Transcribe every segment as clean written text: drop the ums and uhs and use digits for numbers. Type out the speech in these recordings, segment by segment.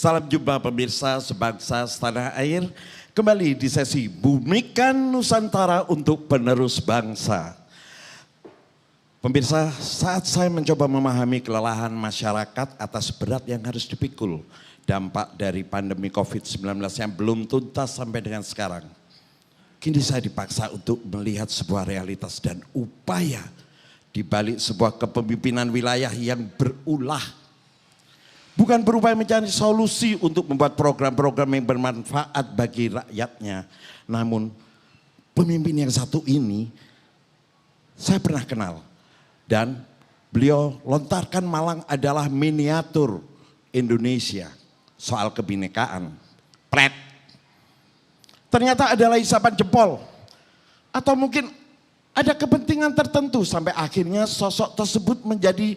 Salam jumpa pemirsa sebangsa setanah air. Kembali di sesi Bumikan Nusantara untuk penerus bangsa. Pemirsa, saat saya mencoba memahami kelelahan masyarakat atas berat yang harus dipikul dampak dari pandemi COVID-19 yang belum tuntas sampai dengan sekarang. Kini saya dipaksa untuk melihat sebuah realitas dan upaya di balik sebuah kepemimpinan wilayah yang berulah. Bukan berupaya mencari solusi untuk membuat program-program yang bermanfaat bagi rakyatnya. Namun pemimpin yang satu ini saya pernah kenal. Dan beliau lontarkan Malang adalah miniatur Indonesia soal kebinekaan. Pret. Ternyata adalah isapan jempol. Atau mungkin ada kepentingan tertentu sampai akhirnya sosok tersebut menjadi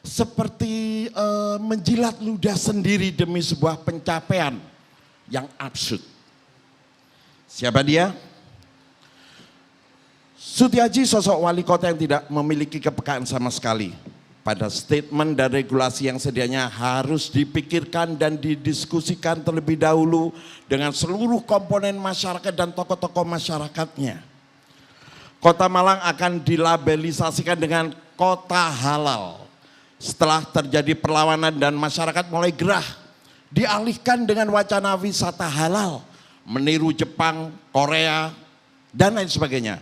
seperti menjilat ludah sendiri demi sebuah pencapaian yang absurd. Siapa dia? Sutiaji, sosok wali kota yang tidak memiliki kepekaan sama sekali pada statement dan regulasi yang sedianya harus dipikirkan dan didiskusikan terlebih dahulu dengan seluruh komponen masyarakat dan tokoh-tokoh masyarakatnya. Kota Malang akan dilabelisasikan dengan kota halal. Setelah terjadi perlawanan dan masyarakat mulai gerah, dialihkan dengan wacana wisata halal, meniru Jepang, Korea, dan lain sebagainya,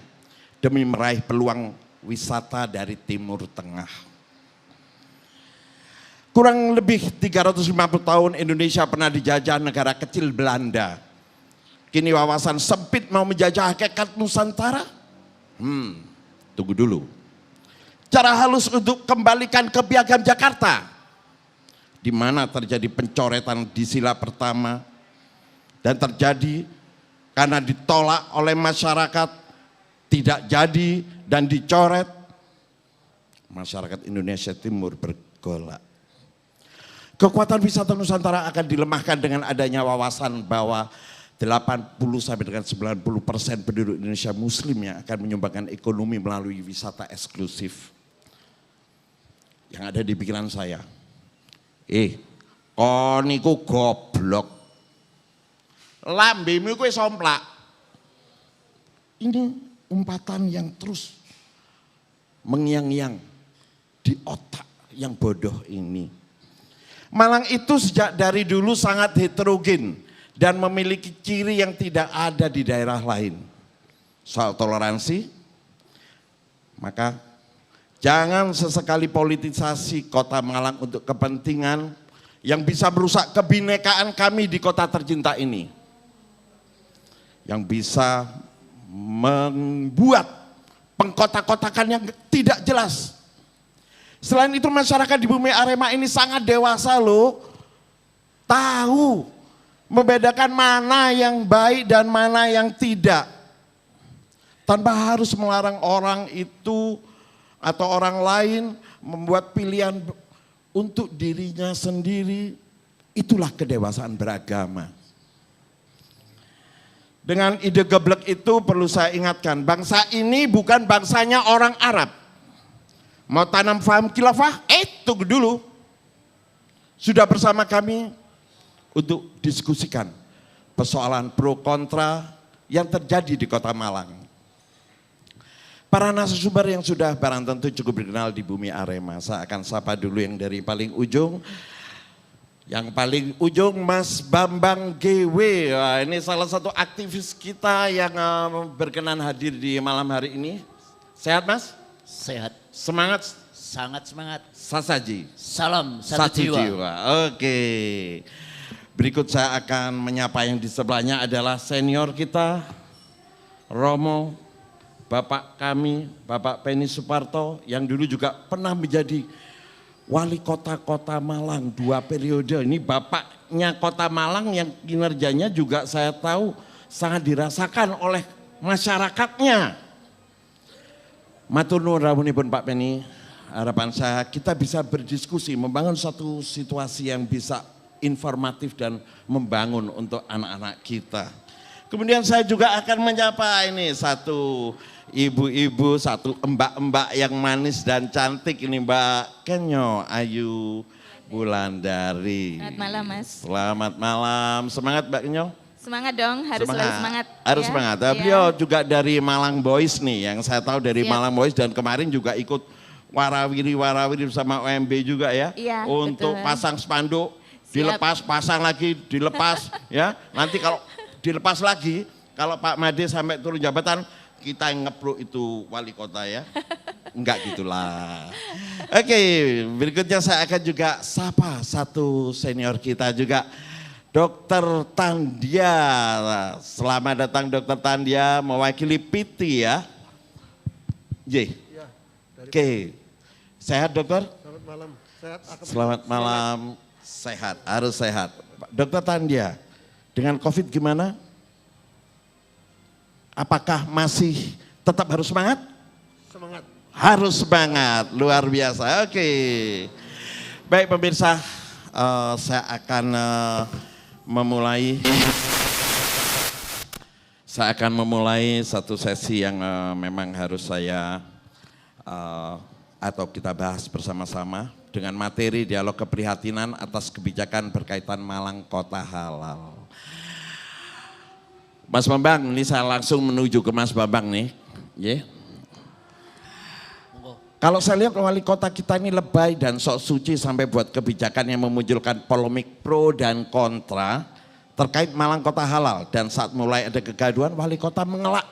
demi meraih peluang wisata dari Timur Tengah. Kurang lebih 350 tahun Indonesia pernah dijajah negara kecil Belanda. Kini wawasan sempit mau menjajah hakikat Nusantara? Tunggu dulu. Cara halus untuk kembalikan ke piagam Jakarta, di mana terjadi pencoretan di sila pertama dan terjadi karena ditolak oleh masyarakat, tidak jadi dan dicoret, masyarakat Indonesia Timur bergolak. Kekuatan wisata Nusantara akan dilemahkan dengan adanya wawasan bahwa 80 sampai dengan 90% penduduk Indonesia Muslim yang akan menyumbangkan ekonomi melalui wisata eksklusif. Yang ada di pikiran saya, kon niku goblok, lambemu kowe somplak. Ini umpatan yang terus mengiang-iang di otak yang bodoh ini. Malang itu sejak dari dulu sangat heterogen dan memiliki ciri yang tidak ada di daerah lain. Soal toleransi, maka jangan sesekali politisasi kota Malang untuk kepentingan yang bisa merusak kebinekaan kami di kota tercinta ini. Yang bisa membuat pengkotak-kotakan yang tidak jelas. Selain itu masyarakat di bumi Arema ini sangat dewasa loh. Tahu membedakan mana yang baik dan mana yang tidak. Tanpa harus melarang orang itu atau orang lain membuat pilihan untuk dirinya sendiri. Itulah kedewasaan beragama. Dengan ide geblek itu perlu saya ingatkan, bangsa ini bukan bangsanya orang Arab. Mau tanam faham khilafah? Tunggu dulu. Sudah bersama kami untuk diskusikan persoalan pro kontra yang terjadi di kota Malang. Para narasumber yang sudah barang tentu cukup dikenal di bumi Arema. Saya akan sapa dulu yang dari paling ujung. Yang paling ujung Mas Bambang GW. Wah, ini salah satu aktivis kita yang berkenan hadir di malam hari ini. Sehat Mas? Sehat. Semangat? Sangat semangat. Sasaji? Salam satu jiwa. Oke. Berikut saya akan menyapa yang di sebelahnya adalah senior kita, Romo, Bapak kami, Bapak Penny Suparto yang dulu juga pernah menjadi wali kota Malang 2 periode. Ini bapaknya kota Malang yang kinerjanya juga saya tahu sangat dirasakan oleh masyarakatnya. Matur nuwun rawuhipun Pak Penny. Harapan saya kita bisa berdiskusi, membangun satu situasi yang bisa informatif dan membangun untuk anak-anak kita. Kemudian saya juga akan menyapa ini satu ibu-ibu, satu mbak-mbak yang manis dan cantik ini, Mbak Kenyo Ayu Wulandari. Selamat malam, Mas. Selamat malam. Semangat Mbak Nyong? Semangat dong, harus selalu semangat. Harus ya. semangat. Iya. Beliau juga dari Malang Boys nih, yang saya tahu dari Siap. Malang Boys dan kemarin juga ikut warawiri bersama OMB juga ya. Iya, untuk betul. pasang spanduk, Siap. dilepas, pasang lagi, dilepas ya. Nanti kalau dilepas lagi, kalau Pak Made sampai turun jabatan, kita yang ngepluk itu wali kota ya. Enggak gitulah. Oke, berikutnya saya akan juga sapa satu senior kita juga. Dokter Tandia. Selamat datang Dokter Tandia mewakili PT ya. J. Ya, Oke. Sehat dokter? selamat malam. Sehat. Selamat malam. Sehat, harus sehat. Dokter Tandia, dengan COVID gimana? Apakah masih tetap harus semangat? Semangat. Harus semangat, luar biasa. Oke. Baik pemirsa, saya akan memulai satu sesi yang memang harus saya atau kita bahas bersama-sama dengan materi dialog keprihatinan atas kebijakan berkaitan Malang Kota Halal. Mas Bambang, ini saya langsung menuju ke Mas Bambang nih. Yeah. Monggo. Kalau saya lihat wali kota kita ini lebay dan sok suci sampai buat kebijakan yang memunculkan polemik pro dan kontra terkait Malang Kota Halal. Dan saat mulai ada kegaduhan, wali kota mengelak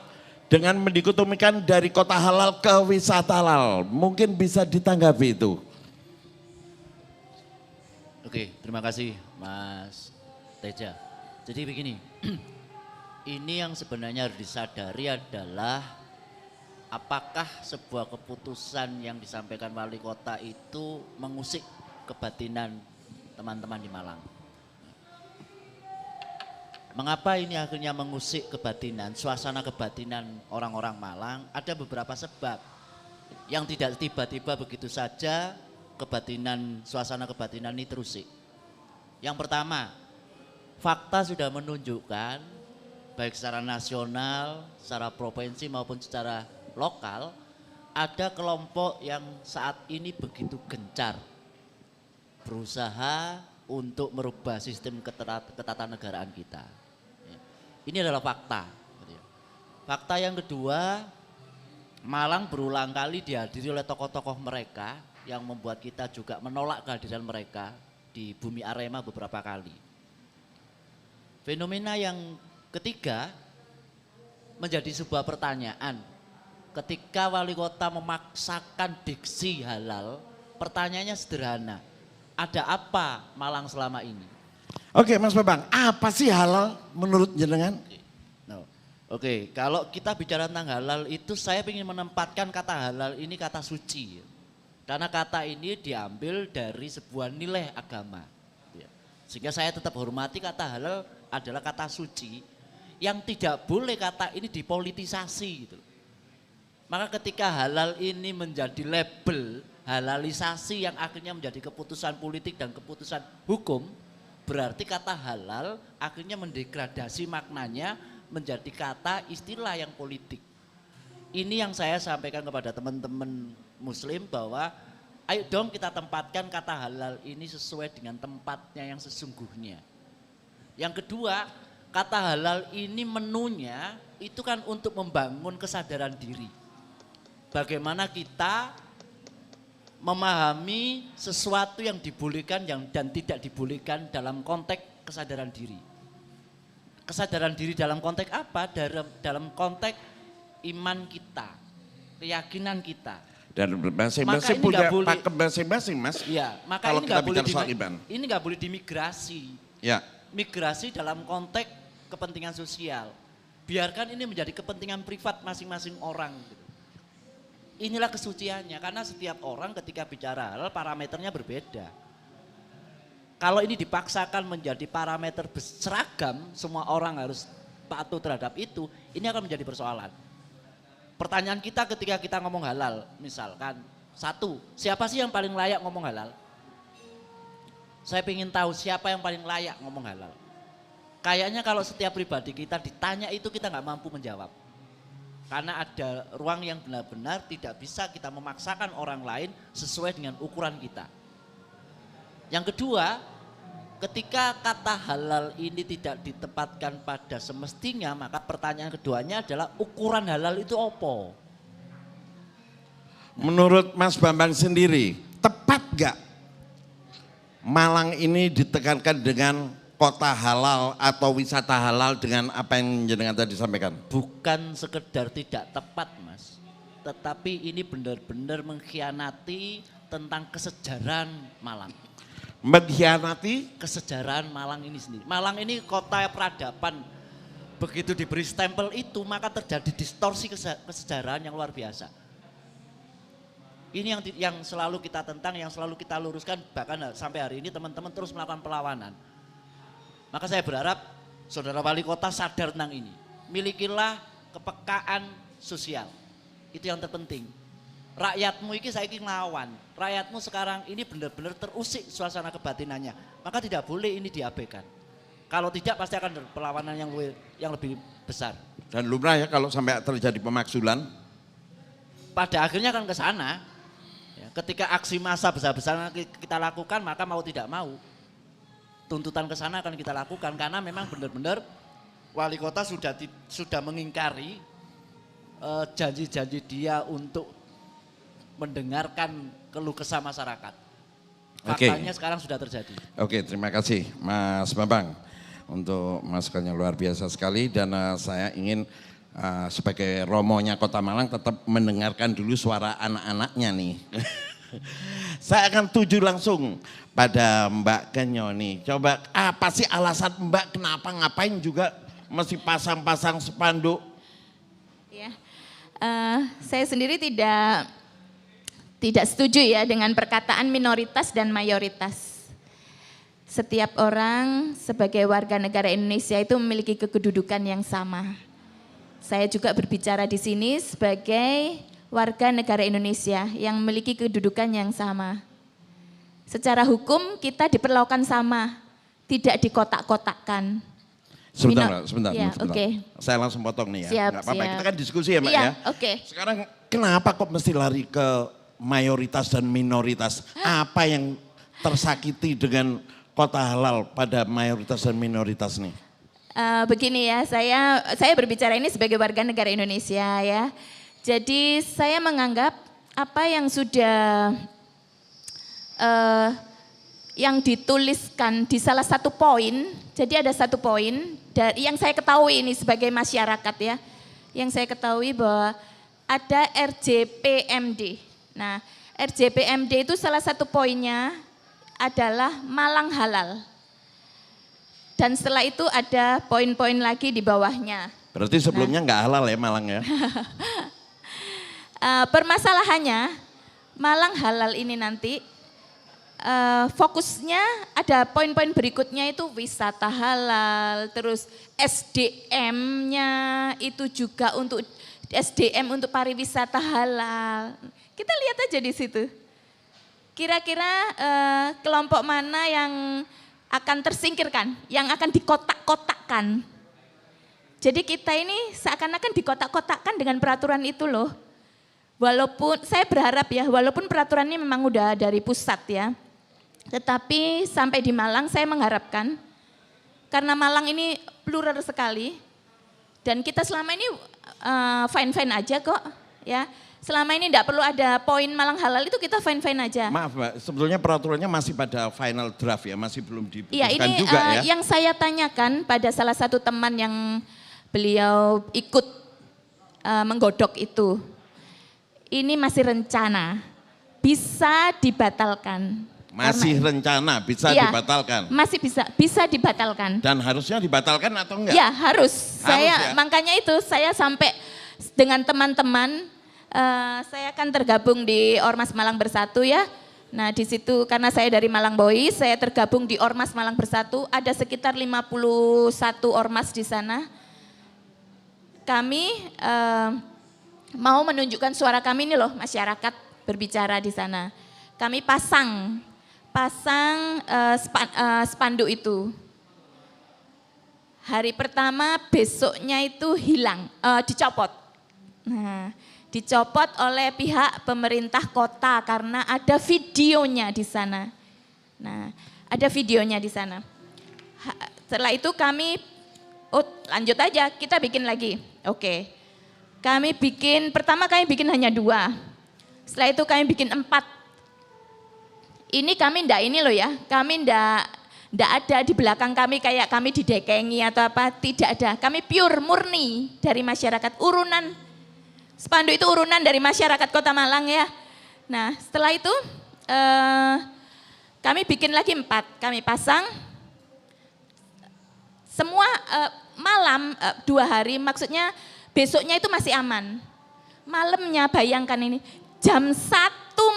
dengan mendikotomikan dari kota halal ke wisata halal. Mungkin bisa ditanggapi itu. Oke, terima kasih Mas Teja. Jadi begini, ini yang sebenarnya harus disadari adalah apakah sebuah keputusan yang disampaikan wali kota itu mengusik kebatinan teman-teman di Malang. Mengapa ini akhirnya mengusik kebatinan, suasana kebatinan orang-orang Malang? Ada beberapa sebab yang tidak tiba-tiba begitu saja kebatinan, suasana kebatinan ini terusik. Yang pertama, fakta sudah menunjukkan baik secara nasional, secara provinsi maupun secara lokal, ada kelompok yang saat ini begitu gencar berusaha untuk merubah sistem ketatanegaraan kita. Ini adalah fakta. Fakta yang kedua, Malang berulang kali dihadiri oleh tokoh-tokoh mereka yang membuat kita juga menolak kehadiran mereka di bumi Arema beberapa kali. Fenomena yang ketiga menjadi sebuah pertanyaan. Ketika wali kota memaksakan diksi halal, pertanyaannya sederhana. Ada apa Malang selama ini? Oke Mas Bambang, apa sih halal menurut jenengan? Oke, kalau kita bicara tentang halal itu saya ingin menempatkan kata halal ini kata suci. Karena kata ini diambil dari sebuah nilai agama. Sehingga saya tetap hormati kata halal adalah kata suci yang tidak boleh kata ini dipolitisasi gitu. Maka ketika halal ini menjadi label halalisasi yang akhirnya menjadi keputusan politik dan keputusan hukum, berarti kata halal akhirnya mendegradasi maknanya menjadi kata istilah yang politik. Ini yang saya sampaikan kepada teman-teman muslim bahwa ayo dong kita tempatkan kata halal ini sesuai dengan tempatnya yang sesungguhnya. Yang kedua, kata halal ini menunya itu kan untuk membangun kesadaran diri. Bagaimana kita memahami sesuatu yang dibolehkan dan tidak dibolehkan dalam konteks kesadaran diri. Kesadaran diri dalam konteks apa? Dalam konteks iman kita, keyakinan kita. Dan masing-masing punya pakem masing-masing Mas. Iya, maka kalau ini kita nggak boleh bicara soal iman. ini nggak boleh dimigrasi. Ya. Migrasi dalam konteks kepentingan sosial. Biarkan ini menjadi kepentingan privat masing-masing orang. Inilah kesuciannya, karena setiap orang ketika bicara halal parameternya berbeda. Kalau ini dipaksakan menjadi parameter seragam, semua orang harus patuh terhadap itu, ini akan menjadi persoalan. Pertanyaan kita ketika kita ngomong halal, misalkan, satu, siapa sih yang paling layak ngomong halal? Saya ingin tahu siapa yang paling layak ngomong halal. Kayaknya kalau setiap pribadi kita ditanya itu kita nggak mampu menjawab. Karena ada ruang yang benar-benar tidak bisa kita memaksakan orang lain sesuai dengan ukuran kita. Yang kedua, ketika kata halal ini tidak ditempatkan pada semestinya, maka pertanyaan keduanya adalah ukuran halal itu apa? Menurut Mas Bambang sendiri, tepat gak Malang ini ditekankan dengan kota halal atau wisata halal dengan apa yang jenengan tadi sampaikan? Bukan sekedar tidak tepat, Mas, tetapi ini benar-benar mengkhianati tentang kesejarahan Malang. Mengkhianati Kesejarahan Malang ini sendiri. Malang ini kota peradaban. Begitu diberi stempel itu, maka terjadi distorsi kesejarahan yang luar biasa. Ini yang selalu kita tentang, yang selalu kita luruskan, bahkan sampai hari ini teman-teman terus melakukan perlawanan. Maka saya berharap saudara wali kota sadar tentang ini. Milikilah kepekaan sosial. Itu yang terpenting. Rakyatmu ini saya ingin ngelawan. Rakyatmu sekarang ini benar-benar terusik suasana kebatinannya. Maka tidak boleh ini diabaikan. Kalau tidak pasti akan ada perlawanan yang lebih besar. dan lumrah ya kalau sampai terjadi pemakzulan. Pada akhirnya akan ke sana. Ya, ketika aksi massa besar-besaran kita lakukan, maka mau tidak mau tuntutan ke sana akan kita lakukan karena memang benar-benar wali kota sudah mengingkari janji-janji dia untuk mendengarkan keluh kesah masyarakat. Faktanya sekarang sudah terjadi. Oke, terima kasih Mas Bambang untuk masukan yang luar biasa sekali dan saya ingin sebagai romonya Kota Malang tetap mendengarkan dulu suara anak-anaknya nih. Saya akan tuju langsung pada Mbak Genyo nih. Coba apa sih alasan Mbak kenapa ngapain juga mesti pasang-pasang spanduk? Ya, saya sendiri tidak setuju ya dengan perkataan minoritas dan mayoritas. Setiap orang sebagai warga negara Indonesia itu memiliki kedudukan yang sama. Saya juga berbicara di sini sebagai warga negara Indonesia yang memiliki kedudukan yang sama. Secara hukum kita diperlakukan sama, tidak dikotak-kotakkan. Sebentar. Ya, okay. Saya langsung potong nih ya. Siap, Nggak apa-apa, siap. kita kan diskusi ya Mbak Iya, ya. oke. Sekarang kenapa kok mesti lari ke mayoritas dan minoritas? Apa yang tersakiti dengan kota halal pada mayoritas dan minoritas nih? Begini ya, saya berbicara ini sebagai warga negara Indonesia ya. Jadi saya menganggap apa yang sudah yang dituliskan di salah satu poin, jadi ada satu poin dari yang saya ketahui ini sebagai masyarakat ya, yang saya ketahui bahwa ada RJPMD. Nah, RJPMD itu salah satu poinnya adalah Malang halal. Dan setelah itu ada poin-poin lagi di bawahnya. Berarti sebelumnya nggak halal ya Malang ya? Permasalahannya Malang halal ini nanti fokusnya ada poin-poin berikutnya itu wisata halal, terus SDM-nya itu juga untuk SDM untuk pariwisata halal. Kita lihat aja di situ. Kira-kira kelompok mana yang akan tersingkirkan, yang akan dikotak-kotakkan. Jadi kita ini seakan-akan dikotak-kotakkan dengan peraturan itu loh. Walaupun saya berharap ya, walaupun peraturannya memang udah dari pusat ya. Tetapi sampai di Malang saya mengharapkan, karena Malang ini plural sekali. Dan kita selama ini fine-fine aja kok ya. Selama ini tidak perlu ada poin Malang halal itu kita fine-fine aja. Maaf Mbak, sebetulnya peraturannya masih pada final draft ya, masih belum diputuskan ya, ini, juga ya. Yang saya tanyakan pada salah satu teman yang beliau ikut menggodok itu, ini masih rencana, bisa dibatalkan. Masih rencana bisa ya, dibatalkan. Masih bisa dibatalkan. Dan harusnya dibatalkan atau enggak? Ya harus. Ya? Makanya itu saya sampai dengan teman-teman. Saya akan tergabung di Ormas Malang Bersatu ya. Nah di situ karena saya dari Malang Boys, saya tergabung di Ormas Malang Bersatu. Ada sekitar 51 ormas di sana. Kami mau menunjukkan suara kami ini loh, masyarakat berbicara di sana. Kami pasang spanduk itu. Hari pertama besoknya itu hilang, dicopot. Nah, dicopot oleh pihak pemerintah kota karena ada videonya di sana. Nah, ada videonya di sana. Setelah itu kami, lanjut aja, kita bikin lagi. Oke. Pertama kami bikin hanya 2. Setelah itu kami bikin 4. Ini kami ndak ini loh ya, kami ndak ada di belakang kami kayak kami didekengi atau apa, tidak ada. Kami pure, murni dari masyarakat, urunan. Spanduk itu urunan dari masyarakat Kota Malang ya. Nah setelah itu kami bikin lagi 4, kami pasang. Semua malam 2 hari, maksudnya besoknya itu masih aman. Malamnya bayangkan ini, jam 1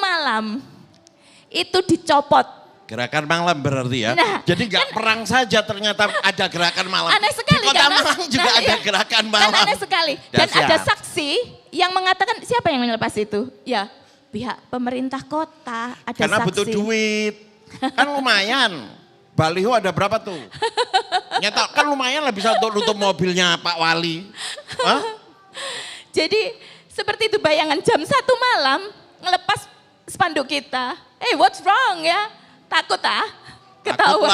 malam itu dicopot. Gerakan malam berarti ya. Nah, jadi nggak perang saja ternyata ada gerakan malam. Aneh sekali Di Kota kan, Malang juga ada iya. gerakan malam. Kan aneh sekali. Dan Dahsyat. ada saksi yang mengatakan siapa yang melepas itu? Ya pihak pemerintah kota, ada Karena saksi. butuh duit. Kan lumayan. Baliho ada berapa tuh? Nyetok kan lumayan lah bisa untuk nutup mobilnya Pak Wali. Hah? Jadi seperti itu bayangan jam 1 malam ngelepas spanduk kita. What's wrong ya? Takut ketahuan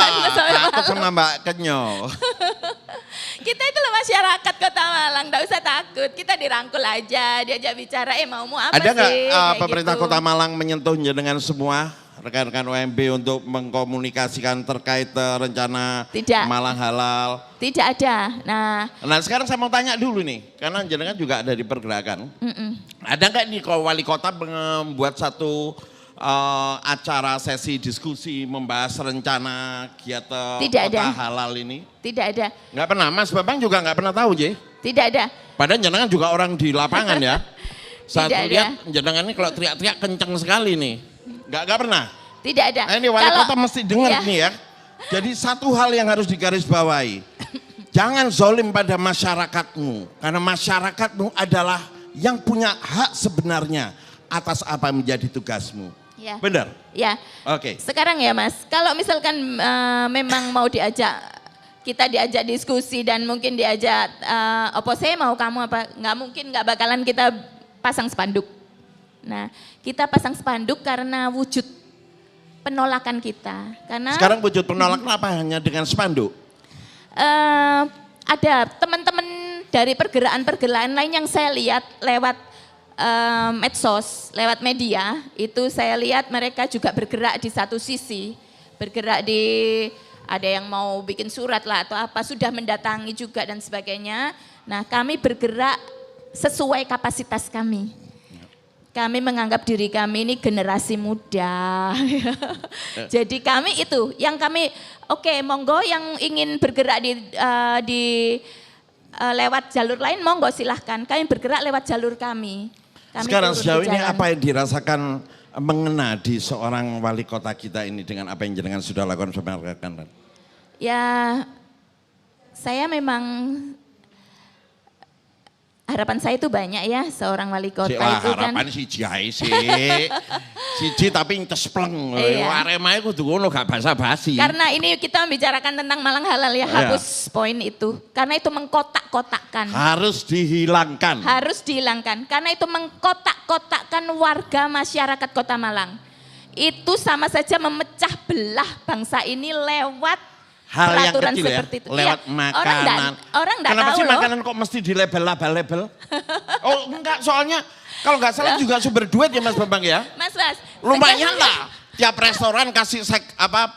Takut sama Mbak Kenyo. Kita itu loh masyarakat Kota Malang, enggak usah takut. Kita dirangkul aja, diajak bicara, maumu apa Ada nggak sih? Kayak pemerintah gitu. Kota Malang menyentuh dengan semua rekan-rekan UMB untuk mengkomunikasikan terkait rencana Tidak. Malang Halal? Tidak ada. Nah sekarang saya mau tanya dulu nih, karena jenengan juga ada di pergerakan. Ada nggak nih kalau wali kota membuat satu acara sesi diskusi membahas rencana giat Tidak kota ada. halal ini? Tidak ada. Nggak pernah, Mas Bambang juga nggak pernah tahu, J. Tidak ada. Padahal jenengan juga orang di lapangan ya. Saat Tidak ada. lihat jenengan ini kalau teriak-teriak kenceng sekali nih. Nggak pernah. Tidak ada. Nah, ini wali kota mesti dengar Iya. nih ya. Jadi satu hal yang harus digarisbawahi. Jangan zolim pada masyarakatmu. Karena masyarakatmu adalah yang punya hak sebenarnya atas apa yang menjadi tugasmu. Ya. Benar? Ya. Oke. Sekarang ya Mas, kalau misalkan memang mau kita diajak diskusi dan mungkin diajak, opo saya mau kamu apa, nggak mungkin, nggak bakalan kita pasang spanduk. Nah, kita pasang spanduk karena wujud penolakan kita. Karena Sekarang wujud penolakan apa hanya dengan spanduk? ada teman-teman dari pergerakan-pergerakan lain yang saya lihat lewat medsos, lewat media, itu saya lihat mereka juga bergerak di satu sisi, bergerak ada yang mau bikin surat lah atau apa, sudah mendatangi juga dan sebagainya. Nah kami bergerak sesuai kapasitas kami. Kami menganggap diri kami ini generasi muda. Jadi kami itu, yang kami, monggo yang ingin bergerak lewat jalur lain, monggo silahkan. Kami bergerak lewat jalur kami. Sekarang turun sejauh di ini jalan. apa yang dirasakan mengena di seorang wali kota kita ini dengan apa yang jenengan sudah lakukan sama rekan-rekan? Ya, saya memang harapan saya itu banyak ya seorang wali kota itu kan. Harapan si Jai sih. Siji tapi cespleng. Iya. Aremae kudu ngono gak basa-basi. Karena ini kita membicarakan tentang Malang Halal ya, hapus poin itu. Karena itu mengkotak-kotakkan. Harus dihilangkan. Harus dihilangkan. Karena itu mengkotak-kotakkan warga masyarakat Kota Malang. Itu sama saja memecah belah bangsa ini lewat Hal yang peraturan kecil ya, seperti itu. lewat Iya, makanan. Orang enggak Kenapa tahu sih loh. makanan kok mesti dilabel-label? Oh enggak, soalnya kalau nggak salah juga sumber duit ya Mas Bambang ya. Mas, Lumayan lah. Tiap restoran kasih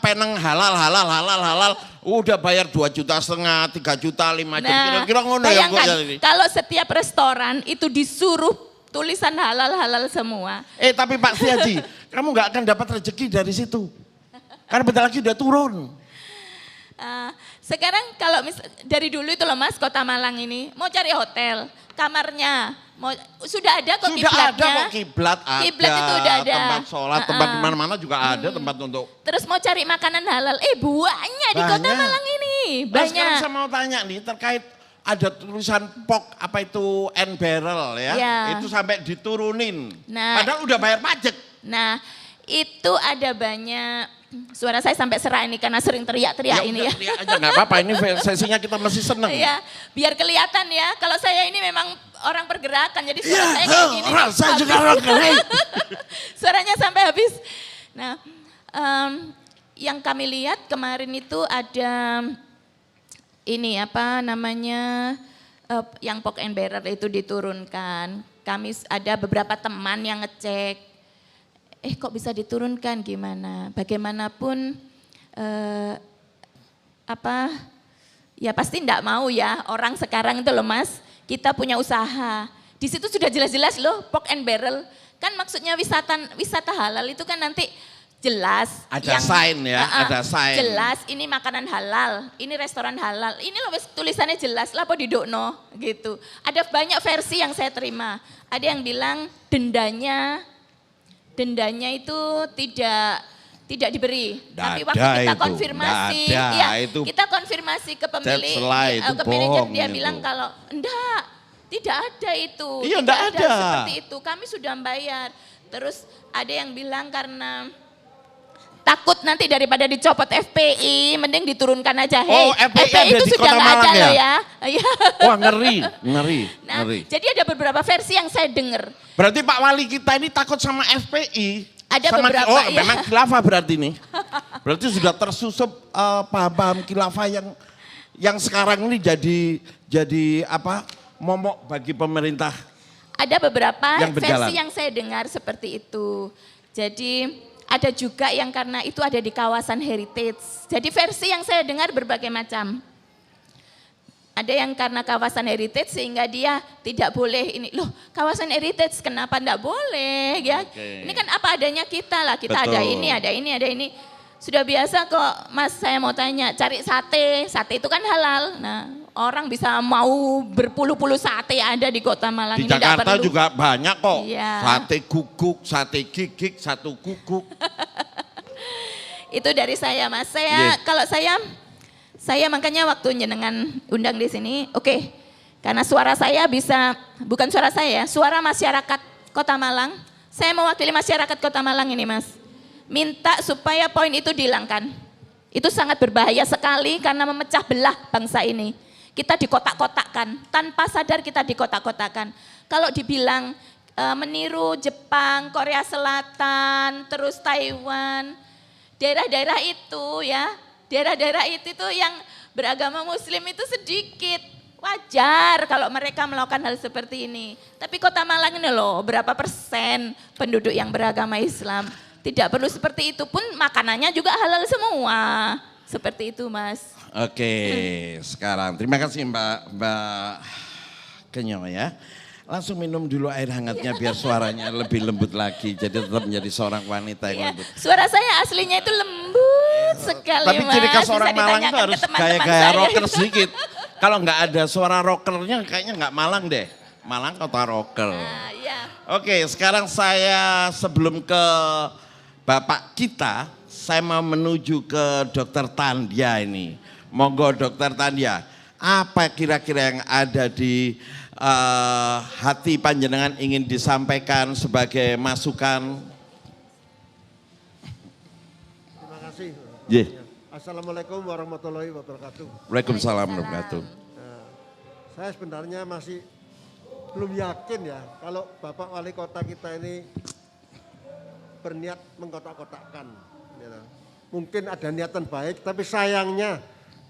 peneng halal. Udah bayar 2,5 juta, 3 juta, 5 juta. Kira-kira ngono ya. Bayangkan kalau setiap restoran itu disuruh tulisan halal semua. Tapi Pak Setiaji, kamu nggak akan dapat rezeki dari situ. Karena bentar lagi udah turun. Sekarang kalau dari dulu itu loh Mas, Kota Malang ini mau cari hotel, kamarnya sudah ada kok Sudah kiblatnya. ada kok kiblat ada. Kiblat itu udah ada. Tempat sholat, tempat di mana-mana juga ada tempat untuk. Terus mau cari makanan halal, banyak di Kota Banyak. Malang ini. Nah, sekarang Banyak. saya mau tanya nih terkait ada tulisan POK apa itu N barrel ya. Ya. Itu sampai diturunin. Nah. Padahal udah bayar pajak. Nah, itu ada banyak. Suara saya sampai serak ini karena sering teriak-teriak ini udah, ya. teriak aja nggak apa-apa, ini sesinya kita masih seneng. Iya, biar kelihatan ya. Kalau saya ini memang orang pergerakan, jadi suara Iya, saya kayak gini. saya juga habis. orang keren. Suaranya sampai habis. Nah, yang kami lihat kemarin itu ada ini apa namanya yang pork and barrel itu diturunkan. Kami ada beberapa teman yang ngecek, kok bisa diturunkan gimana? Bagaimanapun ya pasti enggak mau ya orang sekarang itu loh Mas, kita punya usaha. Di situ sudah jelas-jelas loh pork and barrel. Kan maksudnya wisata halal itu kan nanti jelas. Ada sign ya, ada sign. Jelas ini makanan halal, ini restoran halal. Ini loh tulisannya jelas lah apa didukno gitu. Ada banyak versi yang saya terima. Ada yang bilang dendanya itu tidak diberi. Tapi waktu kita konfirmasi, kita konfirmasi ke pemilik ke manajer dia bilang kalau tidak ada itu. Iya, tidak ada seperti itu. Kami sudah bayar. Terus ada yang bilang karena takut nanti daripada dicopot FPI, mending diturunkan aja. FPI itu sudah nggak ada loh ya. Wah ngeri. Nah, jadi ada beberapa versi yang saya dengar. Berarti Pak Wali kita ini takut sama FPI. Ada beberapa ya. Memang khilafah berarti nih. Berarti sudah tersusup paham-paham khilafah yang sekarang ini jadi apa? Momok bagi pemerintah. Ada beberapa versi yang saya dengar seperti itu. Jadi ada juga yang karena itu ada di kawasan heritage. Jadi versi yang saya dengar berbagai macam. Ada yang karena kawasan heritage sehingga dia tidak boleh ini. Loh kawasan heritage kenapa enggak boleh ya? Okay. Ini kan apa adanya kita lah. Kita Betul. ada ini. Sudah biasa kok Mas, saya mau tanya cari sate. Sate itu kan halal. Nah orang bisa mau berpuluh-puluh sate ada di Kota Malang. Di ini Jakarta juga banyak kok. Iya. Sate guguk, sate gigik, satu guguk. Itu dari saya Mas. Kalau saya makanya waktu jenengan undang di sini, oke. Karena suara saya bisa, bukan suara saya, suara masyarakat Kota Malang. Saya mewakili masyarakat Kota Malang ini Mas. Minta supaya poin itu dihilangkan. Itu sangat berbahaya sekali karena memecah belah bangsa ini. Kita dikotak-kotakkan, tanpa sadar kita dikotak-kotakkan. Kalau dibilang meniru Jepang, Korea Selatan, terus Taiwan, daerah-daerah itu ya, daerah-daerah itu tuh yang beragama Muslim itu sedikit. Wajar kalau mereka melakukan hal seperti ini. Tapi Kota Malang ini loh, berapa persen penduduk yang beragama Islam. Tidak perlu seperti itu pun makanannya juga halal semua. Seperti itu Mas. Oke, sekarang terima kasih Mbak Kenyo ya. Langsung minum dulu air hangatnya biar suaranya lebih lembut lagi. Jadi tetap menjadi seorang wanita yang lembut. Suara saya aslinya itu lembut sekali Tapi Mas. ciri khas Bisa orang Malang itu ditanyakan harus ke teman-teman gaya-gaya saya. rocker sedikit. Kalau nggak ada suara rockernya kayaknya nggak Malang deh. Malang kota rocker. Nah, iya. Oke, sekarang saya sebelum ke Bapak kita, saya mau menuju ke Dokter Tandya ini. Monggo Dokter Tandya, apa kira-kira yang ada di hati panjenengan ingin disampaikan sebagai masukan? Terima kasih. Yeah. Assalamualaikum warahmatullahi wabarakatuh. Waalaikumsalam warahmatullahi wabarakatuh. Nah, saya sebenarnya masih belum yakin ya kalau Bapak Wali Kota kita ini berniat mengkotak-kotakkan. Gitu. Mungkin ada niatan baik, tapi sayangnya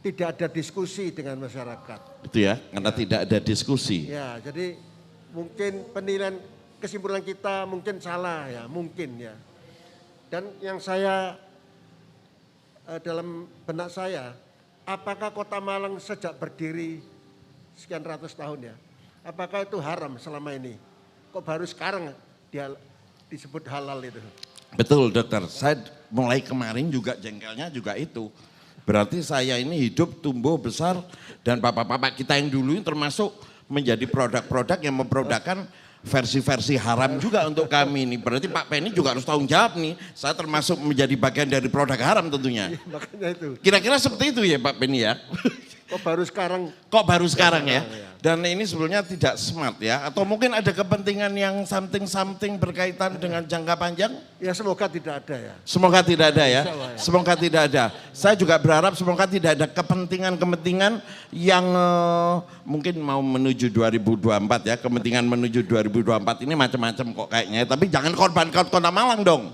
tidak ada diskusi dengan masyarakat. Itu ya, karena tidak ada diskusi. Ya, jadi mungkin penilaian kesimpulan kita mungkin salah ya, mungkin ya. Dan yang saya dalam benak saya, apakah Kota Malang sejak berdiri sekian ratus tahun ya, apakah itu haram selama ini? Kok baru sekarang dia disebut halal itu? Betul dokter, saya mulai kemarin juga jengkelnya juga itu. Berarti saya ini hidup, tumbuh, besar dan bapak-bapak kita yang dulu ini termasuk menjadi produk-produk yang memprodukkan versi-versi haram juga untuk kami ini. Berarti Pak Penny juga harus tanggung jawab nih. Saya termasuk menjadi bagian dari produk haram tentunya. Makanya itu. Kira-kira seperti itu ya Pak Penny ya? Kok baru sekarang? Kok baru sekarang ya? Dan ini sebenarnya tidak smart ya? Atau mungkin ada kepentingan yang something berkaitan dengan jangka panjang? Ya semoga tidak ada ya. Semoga tidak ada ya. Insya Allah ya. Semoga tidak ada. Saya juga berharap semoga tidak ada kepentingan-kepentingan yang mungkin mau menuju 2024 ya. Kepentingan menuju 2024 ini macam-macam kok kayaknya. Tapi jangan korbankan Kota Malang dong.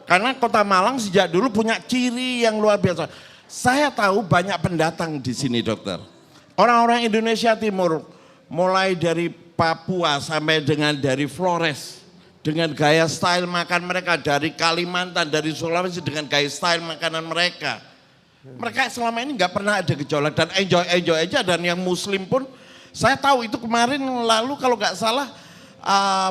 Karena kota Malang sejak dulu punya ciri yang luar biasa. Saya tahu banyak pendatang di sini dokter. Orang-orang Indonesia Timur, mulai dari Papua sampai dengan dari Flores. Dengan gaya style makan mereka, dari Kalimantan, dari Sulawesi dengan gaya style makanan mereka. Mereka selama ini nggak pernah ada gejolak dan enjoy aja, dan yang Muslim pun saya tahu itu kemarin lalu kalau nggak salah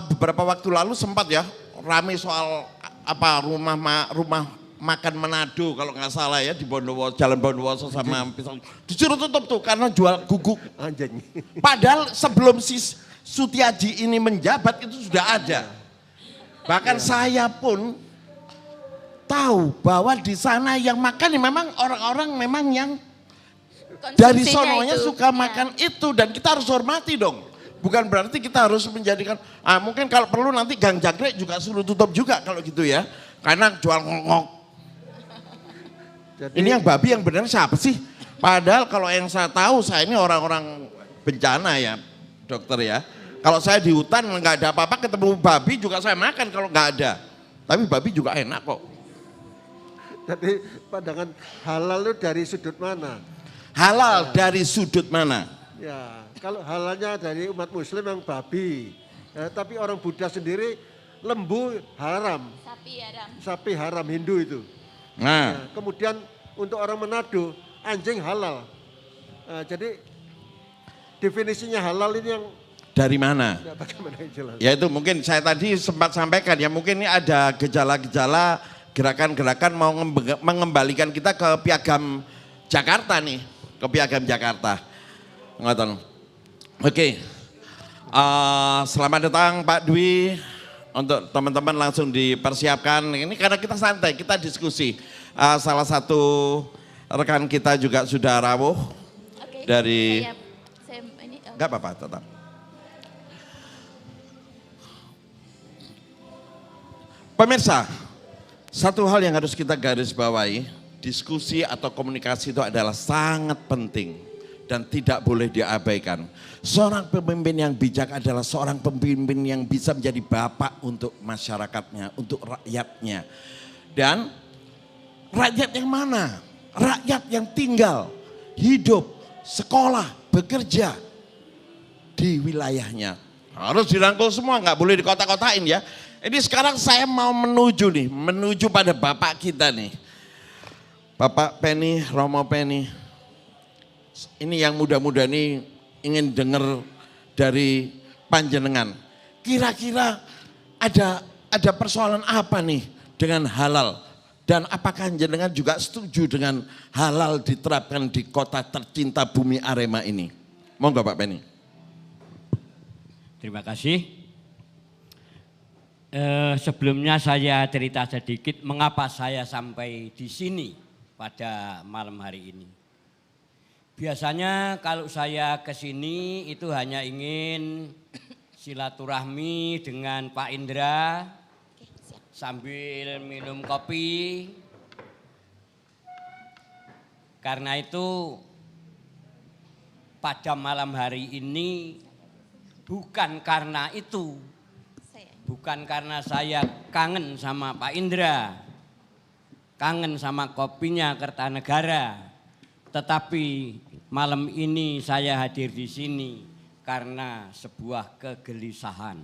beberapa waktu lalu sempat ya rame soal apa rumah makan Manado kalau nggak salah ya di Bondowoso, Jalan Bondowoso sama Pisang. Disuruh tutup tuh karena jual guguk. Anjing. Padahal sebelum si Sutiaji ini menjabat itu sudah ada. Bahkan saya pun tahu bahwa di sana yang makan ya memang orang-orang memang yang dari sononya suka makan itu, dan kita harus hormati dong. Bukan berarti kita harus menjadikan, mungkin kalau perlu nanti Gang Jangkrik juga suruh tutup juga kalau gitu ya. Karena jual ngok. Ini yang babi yang benar siapa sih? Padahal kalau yang saya tahu, saya ini orang-orang bencana ya dokter ya. Kalau saya di hutan nggak ada apa-apa ketemu babi juga saya makan kalau nggak ada. Tapi babi juga enak kok. Jadi pandangan halal itu dari sudut mana? Halal dari sudut mana? Ya, kalau halalnya dari umat Muslim yang babi, tapi orang Buddha sendiri lembu haram, sapi haram Hindu itu. Nah, kemudian untuk orang Manado anjing halal. Jadi definisinya halal ini yang dari mana? ya, bagaimana jelas? Ya itu mungkin saya tadi sempat sampaikan ya, mungkin ini ada gejala-gejala gerakan-gerakan mau mengembalikan kita ke piagam Jakarta nih, ke piagam Jakarta. Ngoten. Oke. Selamat datang Pak Dwi. Untuk teman-teman langsung dipersiapkan. Ini karena kita santai, kita diskusi. Salah satu rekan kita juga sudah rawuh. Oke, dari saya ini, enggak apa-apa, tetap. Pemirsa, satu hal yang harus kita garis bawahi, diskusi atau komunikasi itu adalah sangat penting dan tidak boleh diabaikan. Seorang pemimpin yang bijak adalah seorang pemimpin yang bisa menjadi bapak untuk masyarakatnya, untuk rakyatnya. Dan rakyat yang mana? Rakyat yang tinggal, hidup, sekolah, bekerja di wilayahnya. Harus dirangkul semua, nggak boleh dikotak-kotain ya. Ini sekarang saya mau menuju pada bapak kita nih. Bapak Penny, Romo Penny. Ini yang muda-muda nih ingin dengar dari panjenengan. Kira-kira ada persoalan apa nih dengan halal? Dan apakah jenengan juga setuju dengan halal diterapkan di kota tercinta bumi Arema ini? Monggo Pak Penny. Terima kasih. Sebelumnya saya cerita sedikit mengapa saya sampai di sini pada malam hari ini. Biasanya kalau saya ke sini itu hanya ingin silaturahmi dengan Pak Indra sambil minum kopi. Karena itu pada malam hari ini bukan karena itu. Bukan karena saya kangen sama Pak Indra, kangen sama kopinya Kertanegara, tetapi malam ini saya hadir di sini karena sebuah kegelisahan.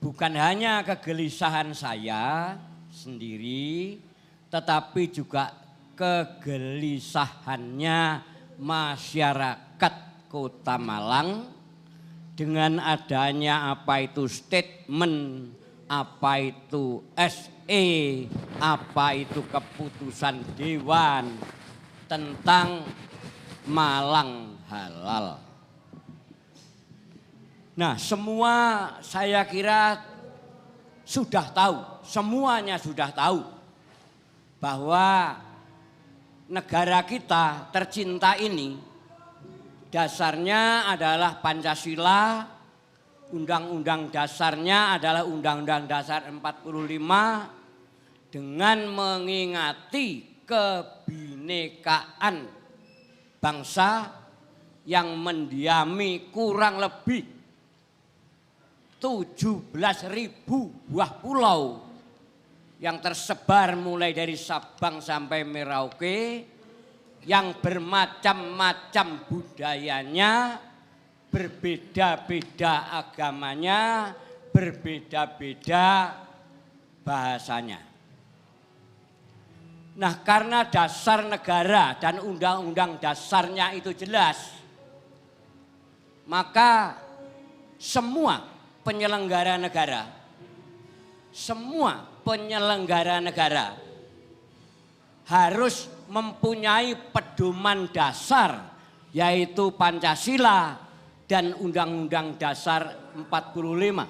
Bukan hanya kegelisahan saya sendiri, tetapi juga kegelisahannya masyarakat Kota Malang. Dengan adanya apa itu statement, apa itu SE, apa itu keputusan Dewan tentang Malang halal. Nah, semua saya kira sudah tahu, semuanya sudah tahu bahwa negara kita tercinta ini dasarnya adalah Pancasila, undang-undang dasarnya adalah Undang-Undang Dasar 45 dengan mengingati kebinekaan bangsa yang mendiami kurang lebih 17.000 buah pulau yang tersebar mulai dari Sabang sampai Merauke, yang bermacam-macam budayanya, berbeda-beda agamanya, berbeda-beda bahasanya. Nah, karena dasar negara dan undang-undang dasarnya itu jelas, maka semua penyelenggara negara harus mempunyai pedoman dasar, yaitu Pancasila dan Undang-Undang Dasar 45.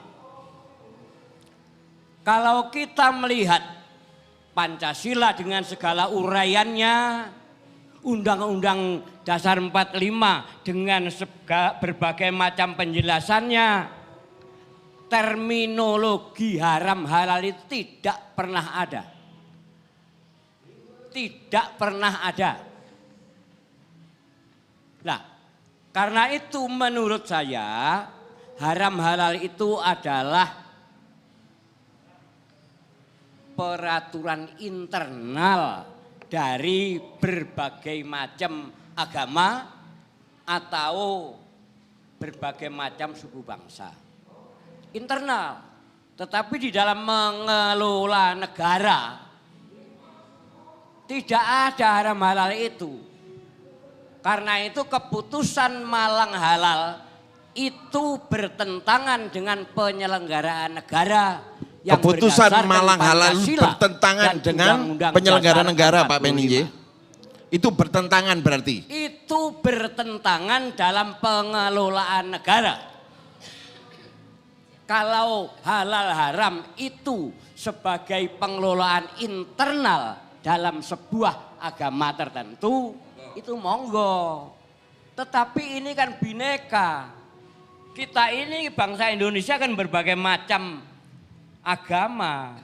Kalau kita melihat Pancasila dengan segala uraiannya, Undang-Undang Dasar 45 dengan berbagai macam penjelasannya, terminologi haram halal itu tidak pernah ada. Tidak pernah ada. Nah, karena itu menurut saya haram halal itu adalah peraturan internal dari berbagai macam agama atau berbagai macam suku bangsa. Internal, tetapi di dalam mengelola negara tidak ada haram halal itu. Karena itu keputusan Malang Halal itu bertentangan dengan penyelenggaraan negara. Keputusan Malang Halal bertentangan dengan penyelenggaraan negara, Pak Peninje. Itu bertentangan berarti? Itu bertentangan dalam pengelolaan negara. Kalau halal haram itu sebagai pengelolaan internal dalam sebuah agama tertentu, itu monggo. Tetapi ini kan bineka. Kita ini bangsa Indonesia kan berbagai macam agama.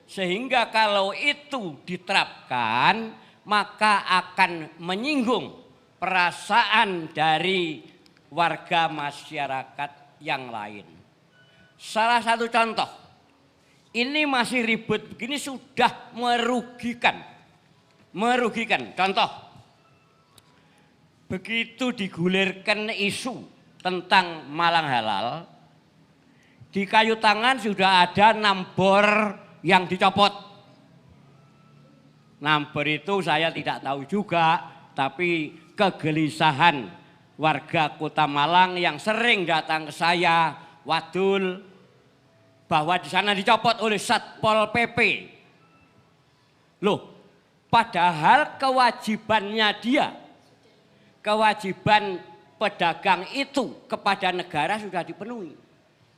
Sehingga kalau itu diterapkan, maka akan menyinggung perasaan dari warga masyarakat yang lain. Salah satu contoh, ini masih ribut begini sudah merugikan. Contoh, begitu digulirkan isu tentang Malang Halal, di kayu tangan sudah ada nambor yang dicopot. Nambor itu saya tidak tahu juga, tapi kegelisahan warga Kota Malang yang sering datang ke saya, wadul, bahwa di sana dicopot oleh Satpol PP. Loh, padahal kewajibannya dia, kewajiban pedagang itu kepada negara sudah dipenuhi,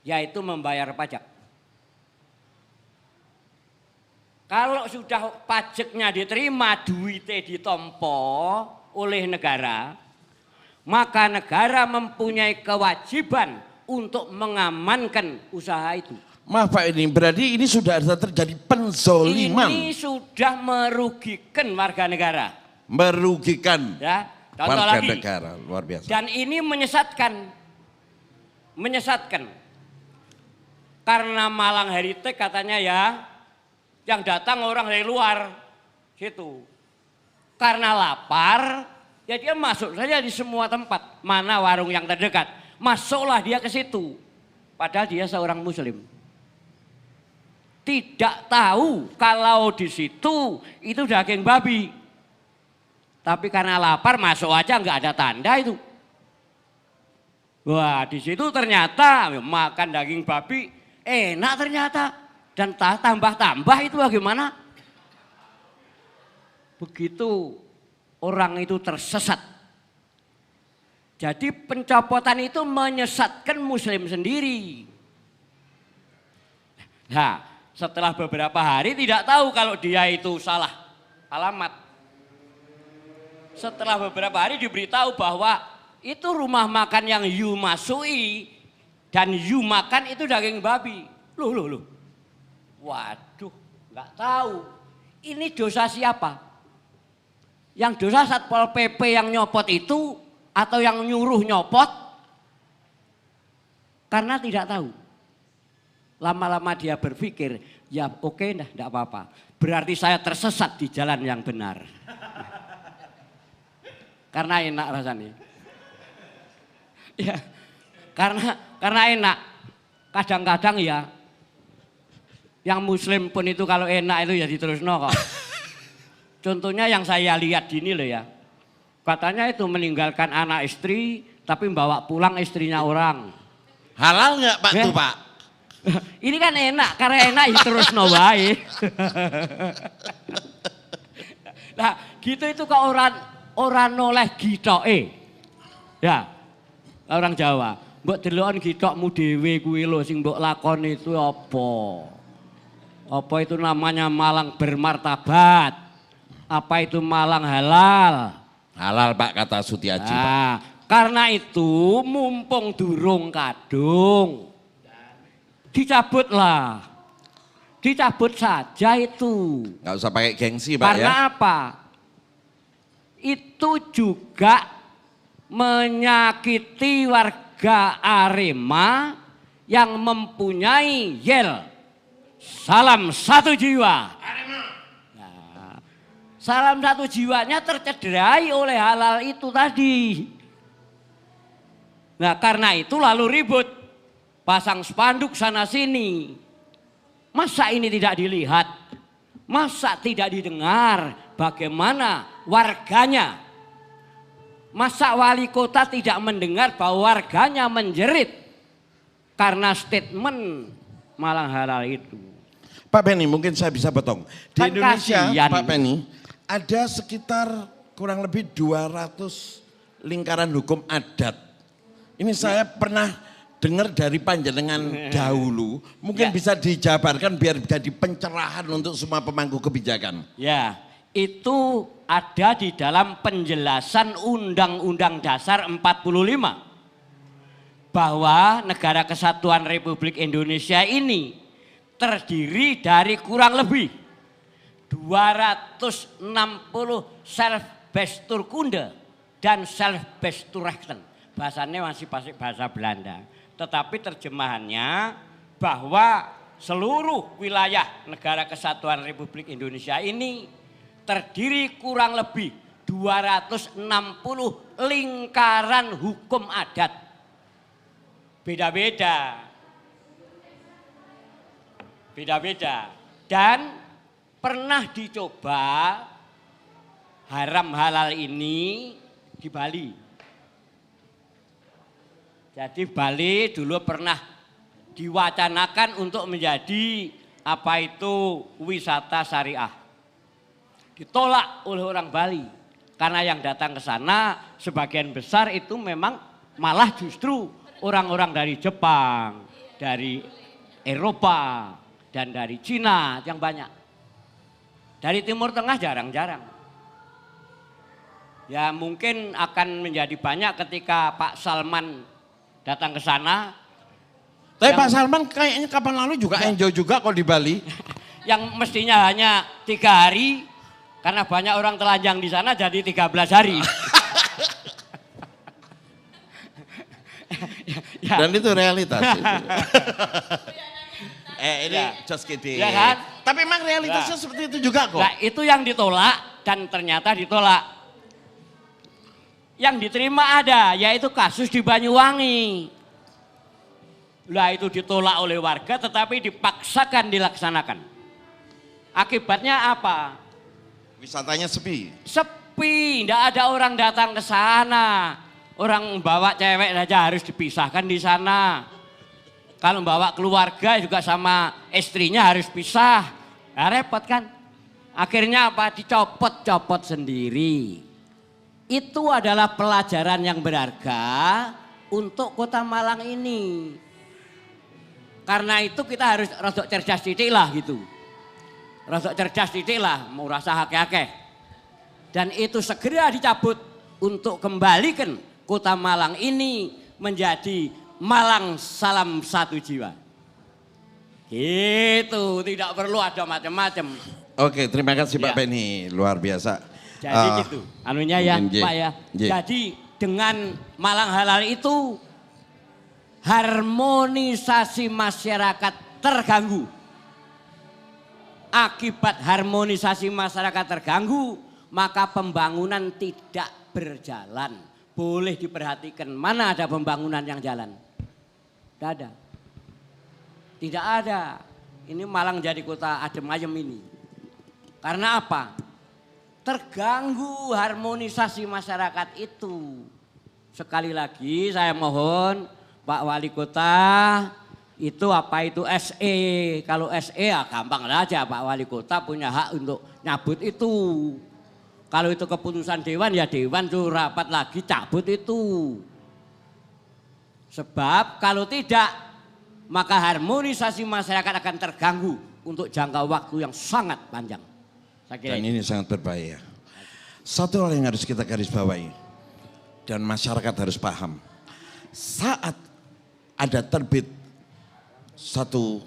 yaitu membayar pajak. Kalau sudah pajaknya diterima, duitnya ditompo oleh negara, maka negara mempunyai kewajiban untuk mengamankan usaha itu. Maaf Pak, ini berarti ini sudah terjadi penzoliman. Ini sudah merugikan warga negara. Merugikan Ya, contoh warga lagi. negara, luar biasa. Dan ini menyesatkan. Karena Malang Heritage katanya ya, yang datang orang dari luar situ. Karena lapar, ya dia masuk saja di semua tempat. Mana warung yang terdekat, masuklah dia ke situ. Padahal dia seorang muslim. Tidak tahu kalau di situ itu daging babi. Tapi karena lapar masuk aja nggak ada tanda itu. Wah, di situ ternyata makan daging babi enak ternyata. Dan tambah-tambah itu bagaimana? Begitu orang itu tersesat. Jadi pencopotan itu menyesatkan muslim sendiri. Nah, setelah beberapa hari tidak tahu kalau dia itu salah alamat. Setelah beberapa hari diberitahu bahwa itu rumah makan yang you masui dan you makan itu daging babi. Loh. Waduh, nggak tahu. Ini dosa siapa? Yang dosa Satpol PP yang nyopot itu atau yang nyuruh nyopot? Karena tidak tahu. Lama-lama dia berpikir, Ya oke, enggak apa-apa. Berarti saya tersesat di jalan yang benar. Karena enak rasanya. Ya, karena enak. Kadang-kadang ya, yang muslim pun itu kalau enak itu ya diterusno kok. Contohnya yang saya lihat gini loh ya. Katanya itu meninggalkan anak istri tapi bawa pulang istrinya orang. Halal nggak Pak Ya. tuh Pak? Ini kan enak, karena enak ya terusno wae. Nah, gitu itu kok orang noleh gitoke. Ya. Orang Jawa, mbok deloken gitokmu dhewe kuwi lho sing mbok lakoni itu apa? Apa itu namanya malang bermartabat? Apa itu malang halal? Halal Pak kata Sutiaji Pak. Nah, karena itu mumpung durung kadung, dicabutlah. Dicabut saja itu. Nggak usah pakai gengsi Pak Karena ya. apa? Itu juga menyakiti warga Arema yang mempunyai yel salam satu jiwa. Nah, salam satu jiwanya tercederai oleh halal itu tadi. Nah karena itu lalu ribut, pasang spanduk sana sini. Masa ini tidak dilihat? Masa tidak didengar bagaimana warganya? Masa wali kota tidak mendengar bahwa warganya menjerit karena statement malang halal itu? Pak Penny mungkin saya bisa potong. Di Kan Indonesia kasihan. Pak Penny ada sekitar kurang lebih 200 lingkaran hukum adat. Ini saya pernah dengar dari panjenengan dahulu. Mungkin Ya. bisa dijabarkan biar jadi pencerahan untuk semua pemangku kebijakan. Ya, itu ada di dalam penjelasan Undang-Undang Dasar 45 bahwa Negara Kesatuan Republik Indonesia ini terdiri dari kurang lebih 260 Selbesturkunde dan Selbesturrechten. Bahasanya masih bahasa Belanda. Tetapi terjemahannya bahwa seluruh wilayah Negara Kesatuan Republik Indonesia ini terdiri kurang lebih 260 lingkaran hukum adat. Beda-beda. Beda-beda. Dan pernah dicoba haram halal ini di Bali. Jadi Bali dulu pernah diwacanakan untuk menjadi apa itu wisata syariah. Ditolak oleh orang Bali karena yang datang ke sana sebagian besar itu memang malah justru orang-orang dari Jepang, dari Eropa dan dari Cina yang banyak. Dari Timur Tengah jarang-jarang. Ya mungkin akan menjadi banyak ketika Pak Salman datang ke sana. Tapi Pak Salman kayaknya kapan lalu juga enjoy juga kok di Bali. Yang mestinya hanya 3 hari, karena banyak orang telanjang di sana jadi 13 hari. Ya. Dan itu realitas. Itu. Ini Ya. just kidding. Ya kan? Tapi memang realitasnya Ya. seperti itu juga kok. Nah itu yang ditolak dan ternyata ditolak. Yang diterima ada, yaitu kasus di Banyuwangi. Lah itu ditolak oleh warga tetapi dipaksakan dilaksanakan. Akibatnya apa? Wisatanya sepi. Sepi, tidak ada orang datang ke sana. Orang bawa cewek saja harus dipisahkan di sana. Kalau bawa keluarga juga sama istrinya harus pisah. Nah, repot kan? Akhirnya apa? Dicopot-copot sendiri. Itu adalah pelajaran yang berharga untuk Kota Malang ini. Karena itu kita harus rodok cerdas titik lah gitu. Rodok cerdas titik lah, mau rasa hake-hake. Dan itu segera dicabut untuk kembalikan Kota Malang ini menjadi Malang salam satu jiwa. Gitu, tidak perlu ada macam-macam. Oke, terima kasih Pak Ya. Penny, luar biasa. Jadi gitu, anunya ya mungkin, J. Pak ya. J. Jadi dengan Malang halal itu harmonisasi masyarakat terganggu. akibat harmonisasi masyarakat terganggu, maka pembangunan tidak berjalan. Boleh diperhatikan, mana ada pembangunan yang jalan? Tidak ada. Tidak ada. Ini Malang jadi kota adem ayem ini. Karena apa? Terganggu harmonisasi masyarakat itu. Sekali lagi saya mohon Pak Wali Kota, itu apa itu SE. Kalau SE ya gampang saja, Pak Wali Kota punya hak untuk nyabut itu. Kalau itu keputusan dewan ya dewan tuh rapat lagi cabut itu. Sebab kalau tidak maka harmonisasi masyarakat akan terganggu untuk jangka waktu yang sangat panjang. Saya kira Dan ini sangat berbahaya. Satu hal yang harus kita garis bawahi dan masyarakat harus paham. Saat ada terbit satu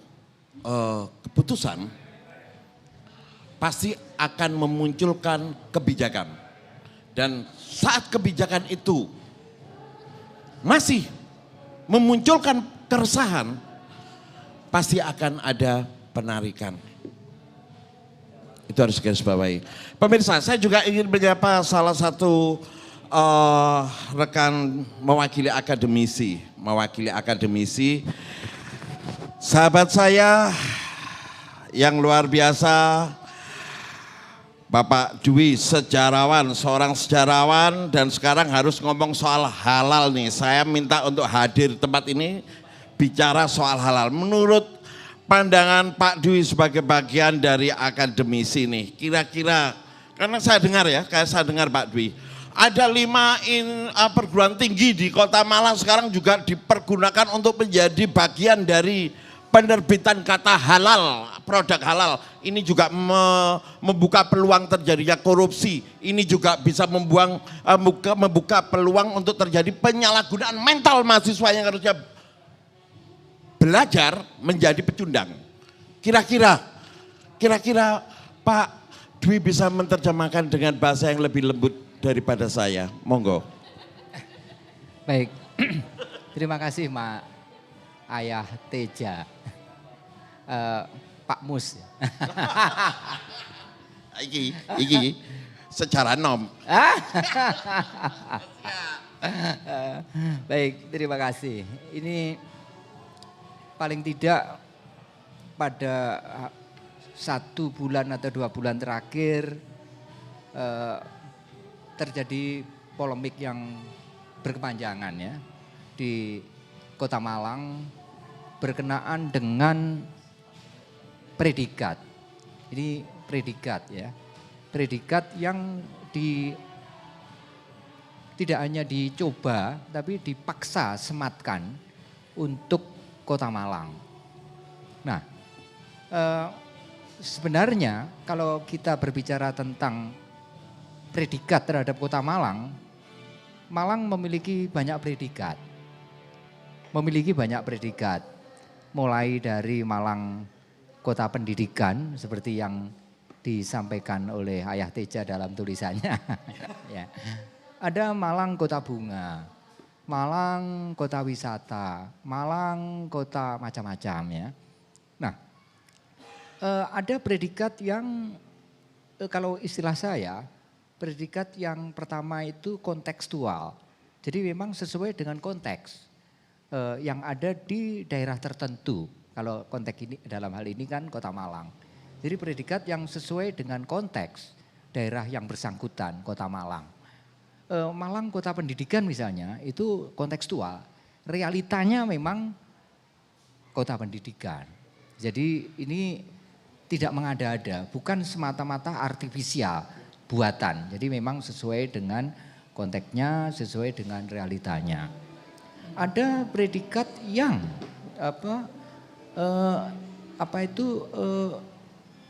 keputusan, pasti akan memunculkan kebijakan. Dan saat kebijakan itu masih memunculkan keresahan, pasti akan ada penarikan. Itu harus garis bawahi. Pemirsa, saya juga ingin menyapa salah satu rekan mewakili akademisi. Sahabat saya yang luar biasa, Bapak Dwi, sejarawan, seorang sejarawan dan sekarang harus ngomong soal halal nih. Saya minta untuk hadir di tempat ini bicara soal halal. Menurut pandangan Pak Dwi sebagai bagian dari akademisi nih, kira-kira, karena saya dengar Pak Dwi, ada 5 perguruan tinggi di Kota Malang sekarang juga dipergunakan untuk menjadi bagian dari penerbitan kata halal, produk halal. Ini juga membuka peluang terjadinya korupsi. Ini juga bisa membuka peluang untuk terjadi penyalahgunaan mental mahasiswa yang harusnya belajar menjadi pecundang. Kira-kira Pak Dwi bisa menerjemahkan dengan bahasa yang lebih lembut daripada saya. Monggo. Baik, terima kasih Mak Ayah Teja, Pak Mus. Iki secara nom. Baik, terima kasih. Ini paling tidak pada 1 bulan atau 2 bulan terakhir terjadi polemik yang berkepanjangan ya di Kota Malang berkenaan dengan predikat. Ini predikat ya. Predikat yang tidak hanya dicoba tapi dipaksa sematkan untuk Kota Malang. Nah, sebenarnya kalau kita berbicara tentang predikat terhadap Kota Malang, Malang memiliki banyak predikat. Mulai dari Malang Kota Pendidikan seperti yang disampaikan oleh Ayah Teja dalam tulisannya. Ya. Ada Malang Kota Bunga, Malang Kota Wisata, Malang Kota macam-macam ya. Nah, ada predikat yang kalau istilah saya, predikat yang pertama itu kontekstual. Jadi memang sesuai dengan konteks yang ada di daerah tertentu. Kalau konteks ini dalam hal ini kan Kota Malang. Jadi predikat yang sesuai dengan konteks daerah yang bersangkutan Kota Malang. Malang Kota Pendidikan misalnya itu kontekstual. Realitanya memang Kota Pendidikan. Jadi ini tidak mengada-ada, bukan semata-mata artifisial buatan. Jadi memang sesuai dengan konteksnya, sesuai dengan realitanya. Ada predikat yang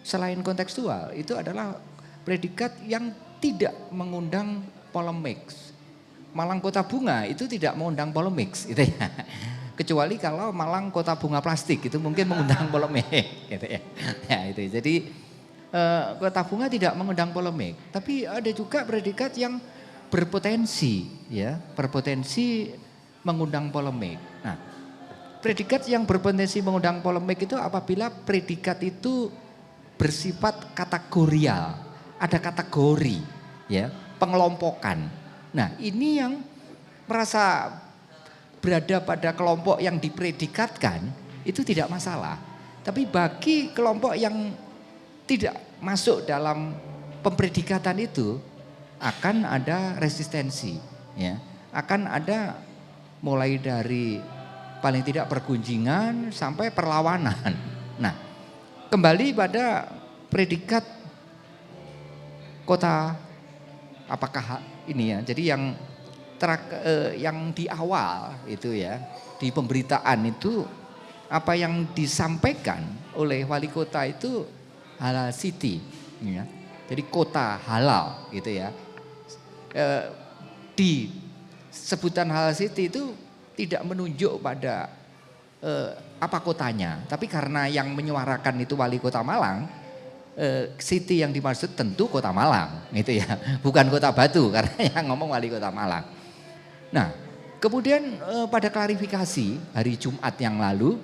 selain kontekstual, itu adalah predikat yang tidak mengundang polemik. Malang Kota Bunga itu tidak mengundang polemik, gitu ya. Kecuali kalau Malang Kota Bunga Plastik itu mungkin mengundang polemik, gitu ya. Ya itu. Jadi Kota Bunga tidak mengundang polemik, tapi ada juga predikat yang berpotensi, ya, berpotensi mengundang polemik. Nah, predikat yang berpotensi mengundang polemik itu apabila predikat itu bersifat kategorial, ada kategori, ya, pengelompokan. Nah, ini yang merasa berada pada kelompok yang dipredikatkan itu tidak masalah. Tapi bagi kelompok yang tidak masuk dalam pempredikatan itu akan ada resistensi, ya. Akan ada mulai dari paling tidak pergunjingan sampai perlawanan. Nah, kembali pada predikat kota apakah ini ya. Jadi yang di awal itu ya, di pemberitaan itu apa yang disampaikan oleh wali kota itu halal city, ya. Jadi kota halal gitu ya. Di sebutan halal city itu tidak menunjuk pada apa kotanya, tapi karena yang menyuarakan itu wali kota Malang, city yang dimaksud tentu kota Malang, gitu ya, bukan kota Batu karena yang ngomong wali kota Malang. Nah, kemudian pada klarifikasi hari Jumat yang lalu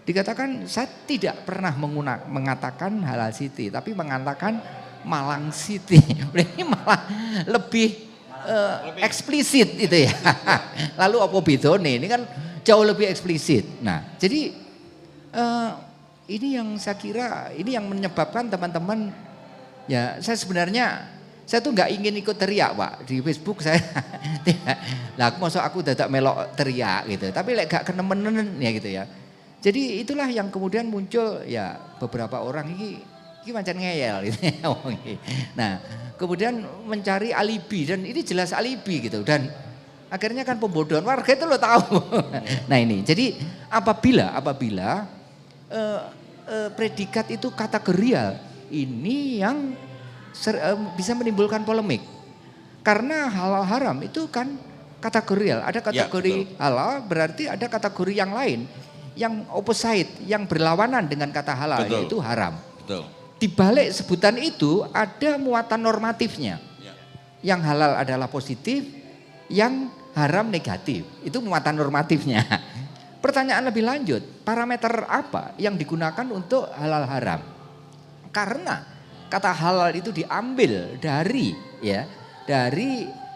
dikatakan saya tidak pernah mengatakan halal city, tapi mengatakan Malang City. Ini malah lebih eksplisit itu ya. Lalu apa bedone? Ini kan jauh lebih eksplisit. Nah, jadi ini yang saya kira ini yang menyebabkan teman-teman ya saya tuh nggak ingin ikut teriak Pak di Facebook saya. Lah aku dadak melok teriak gitu. Tapi lek gak kenemenen ya gitu ya. Jadi itulah yang kemudian muncul ya beberapa orang ini macam ngeyel gitu ya. Nah, kemudian mencari alibi dan ini jelas alibi gitu dan akhirnya kan pembodohan warga itu lo tahu. Nah ini jadi apabila predikat itu kategorial ini yang bisa menimbulkan polemik karena halal haram itu kan kategorial, ada kategori halal berarti ada kategori yang lain yang opposite yang berlawanan dengan kata halal yaitu haram. Betul. Di balik sebutan itu ada muatan normatifnya. Yang halal adalah positif, yang haram negatif. Itu muatan normatifnya. Pertanyaan lebih lanjut, parameter apa yang digunakan untuk halal haram? Karena kata halal itu diambil dari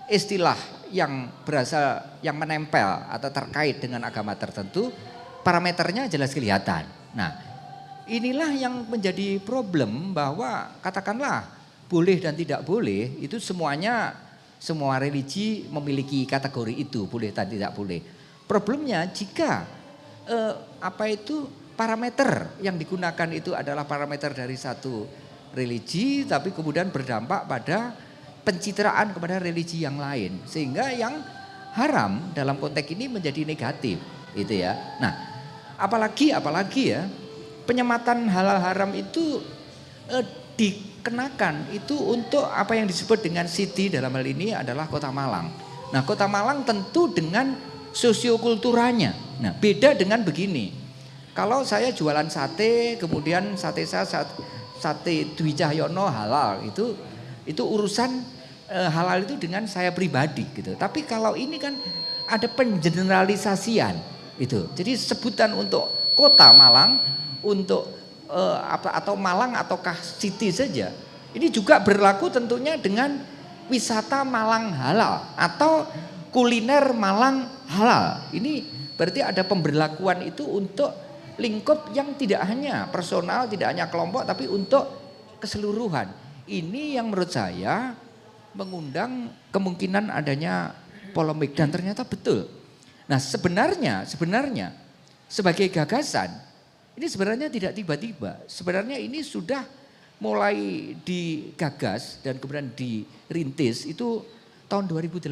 istilah yang berasal yang menempel atau terkait dengan agama tertentu, parameternya jelas kelihatan. Nah, inilah yang menjadi problem bahwa katakanlah boleh dan tidak boleh itu semua religi memiliki kategori itu boleh dan tidak boleh. Problemnya jika parameter yang digunakan itu adalah parameter dari satu religi tapi kemudian berdampak pada pencitraan kepada religi yang lain sehingga yang haram dalam konteks ini menjadi negatif itu ya. Nah, apalagi ya penyematan halal haram itu dikenakan itu untuk apa yang disebut dengan city dalam hal ini adalah kota Malang. Nah, kota Malang tentu dengan sosiokulturanya. Nah, beda dengan begini. Kalau saya jualan sate, kemudian sate Dwi Cahyono halal, itu urusan halal itu dengan saya pribadi gitu. Tapi kalau ini kan ada pengeneralisasian itu. Jadi sebutan untuk kota Malang untuk atau Malang ataukah city saja. Ini juga berlaku tentunya dengan wisata Malang halal atau kuliner Malang halal. Ini berarti ada pemberlakuan itu untuk lingkup yang tidak hanya personal, tidak hanya kelompok tapi untuk keseluruhan. Ini yang menurut saya mengundang kemungkinan adanya polemik dan ternyata betul. Nah, sebenarnya sebagai gagasan ini sebenarnya tidak tiba-tiba. Sebenarnya ini sudah mulai digagas dan kemudian dirintis itu tahun 2018.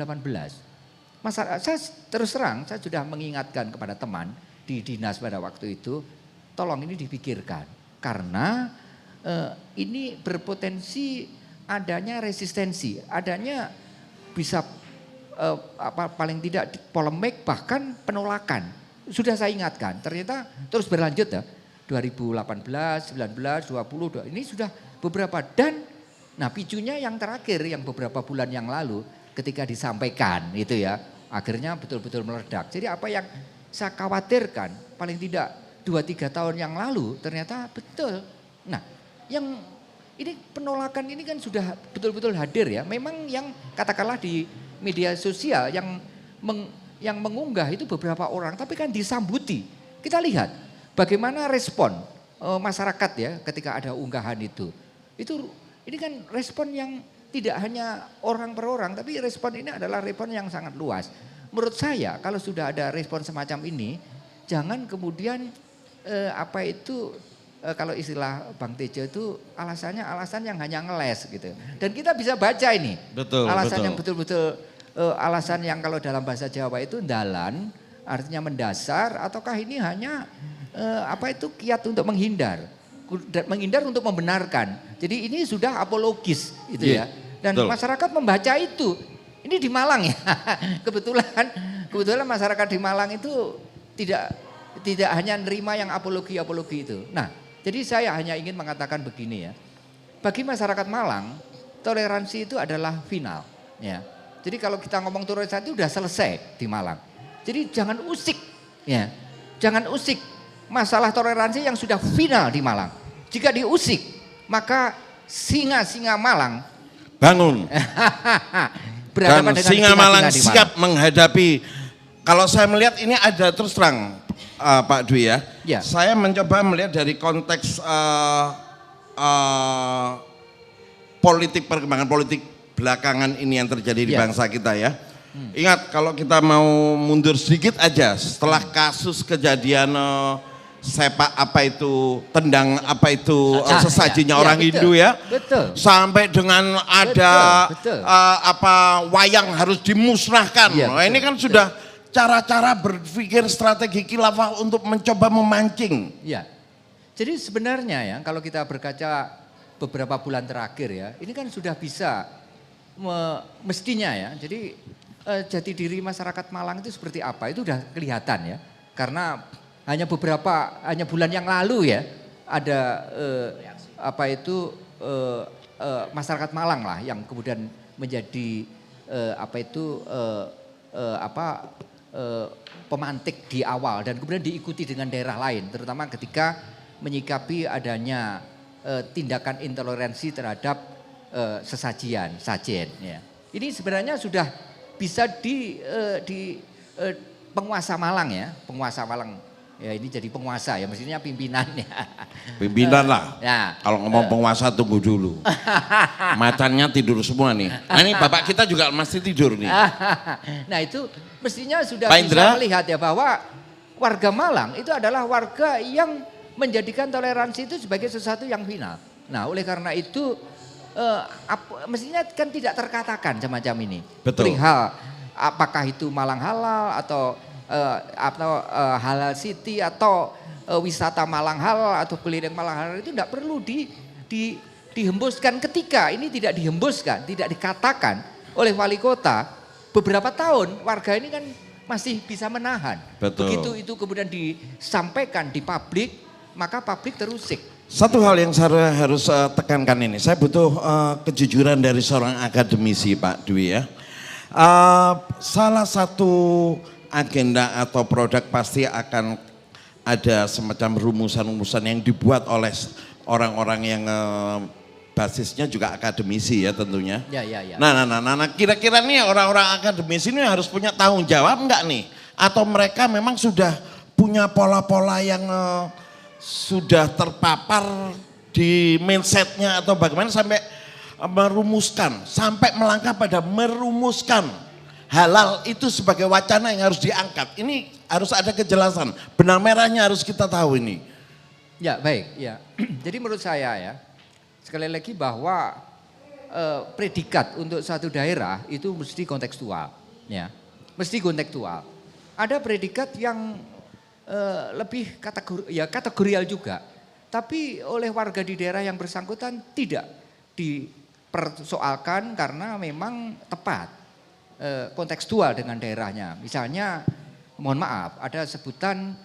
Saya terus terang saya sudah mengingatkan kepada teman di dinas pada waktu itu, tolong ini dipikirkan karena ini berpotensi adanya resistensi, adanya bisa paling tidak polemik bahkan penolakan. Sudah saya ingatkan, ternyata terus berlanjut ya. 2018, 19, 20, ini sudah beberapa dan nah picunya yang terakhir yang beberapa bulan yang lalu ketika disampaikan itu ya akhirnya betul-betul meledak. Jadi apa yang saya khawatirkan paling tidak 2-3 tahun yang lalu ternyata betul. Nah yang ini penolakan ini kan sudah betul-betul hadir ya. Memang yang katakanlah di media sosial yang mengunggah itu beberapa orang, tapi kan disambuti. Kita lihat bagaimana respon masyarakat ya ketika ada unggahan itu. Ini kan respon yang tidak hanya orang per orang, tapi respon ini adalah respon yang sangat luas. Menurut saya kalau sudah ada respon semacam ini, jangan kemudian kalau istilah Bang Tejo itu alasannya alasan yang hanya ngeles gitu. Dan kita bisa baca ini. Betul, alasan betul. yang betul-betul alasan yang kalau dalam bahasa Jawa itu ndalan, artinya mendasar, ataukah ini hanya kiat untuk menghindar. Menghindar untuk membenarkan. Jadi ini sudah apologis gitu ya. Dan betul. masyarakat membaca itu. Ini di Malang ya. Kebetulan masyarakat di Malang itu tidak hanya nerima yang apologi itu. Nah, jadi saya hanya ingin mengatakan begini ya. Bagi masyarakat Malang, toleransi itu adalah final ya. Jadi kalau kita ngomong toleransi itu udah selesai di Malang. Jadi jangan usik ya. Jangan usik masalah toleransi yang sudah final di Malang. Jika diusik, maka singa-singa Malang bangun. Dan singa Malang siap menghadapi. Kalau saya melihat ini ada terus terang Pak Dwi ya. Saya mencoba melihat dari konteks politik, perkembangan politik belakangan ini yang terjadi di bangsa kita ya. Ingat kalau kita mau mundur sedikit aja setelah kasus kejadian sepak tendang sesajinya orang Hindu ya. Betul. Sampai dengan ada wayang harus dimusnahkan. Nah, ini kan sudah cara-cara berpikir strategi khilafah untuk mencoba memancing. Ya. Jadi sebenarnya ya kalau kita berkaca beberapa bulan terakhir ya, ini kan sudah bisa mestinya ya. Jadi jati diri masyarakat Malang itu seperti apa itu sudah kelihatan ya. Karena hanya bulan yang lalu ya ada masyarakat Malang lah yang kemudian menjadi pemantik di awal dan kemudian diikuti dengan daerah lain, terutama ketika menyikapi adanya tindakan intoleransi terhadap sajen. Ya. Ini sebenarnya sudah bisa di penguasa Malang ya, penguasa Malang. Ya ini jadi penguasa ya, mestinya pimpinannya. Pimpinan lah. Ya. Kalau ngomong penguasa tunggu dulu. Macannya tidur semua nih. Nah ini bapak kita juga masih tidur nih. Nah itu mestinya sudah bisa melihat ya bahwa warga Malang itu adalah warga yang menjadikan toleransi itu sebagai sesuatu yang final. Nah oleh karena itu mestinya kan tidak terkatakan semacam ini. Betul. Perihal apakah itu Malang halal atau halal city atau wisata Malang halal atau keliling Malang halal itu tidak perlu dihembuskan ketika ini tidak dihembuskan, tidak dikatakan oleh wali kota beberapa tahun warga ini kan masih bisa menahan. Betul. Begitu itu kemudian disampaikan di publik maka publik terusik. Satu hal yang saya harus tekankan ini, saya butuh kejujuran dari seorang akademisi Pak Dwi ya. Salah satu agenda atau produk pasti akan ada semacam rumusan-rumusan yang dibuat oleh orang-orang yang basisnya juga akademisi ya tentunya. Ya. Nah, kira-kira nih orang-orang akademisi ini harus punya tanggung jawab enggak nih? Atau mereka memang sudah punya pola-pola yang sudah terpapar di mindsetnya atau bagaimana sampai merumuskan, sampai melangkah pada merumuskan halal itu sebagai wacana yang harus diangkat. Ini harus ada kejelasan. Benang merahnya harus kita tahu ini. Ya baik, ya. Jadi menurut saya ya, sekali lagi bahwa predikat untuk satu daerah itu mesti kontekstual. Ya, mesti kontekstual. Ada predikat yang lebih kategorial juga. Tapi oleh warga di daerah yang bersangkutan tidak dipersoalkan karena memang tepat. Kontekstual dengan daerahnya. Misalnya, mohon maaf, ada sebutan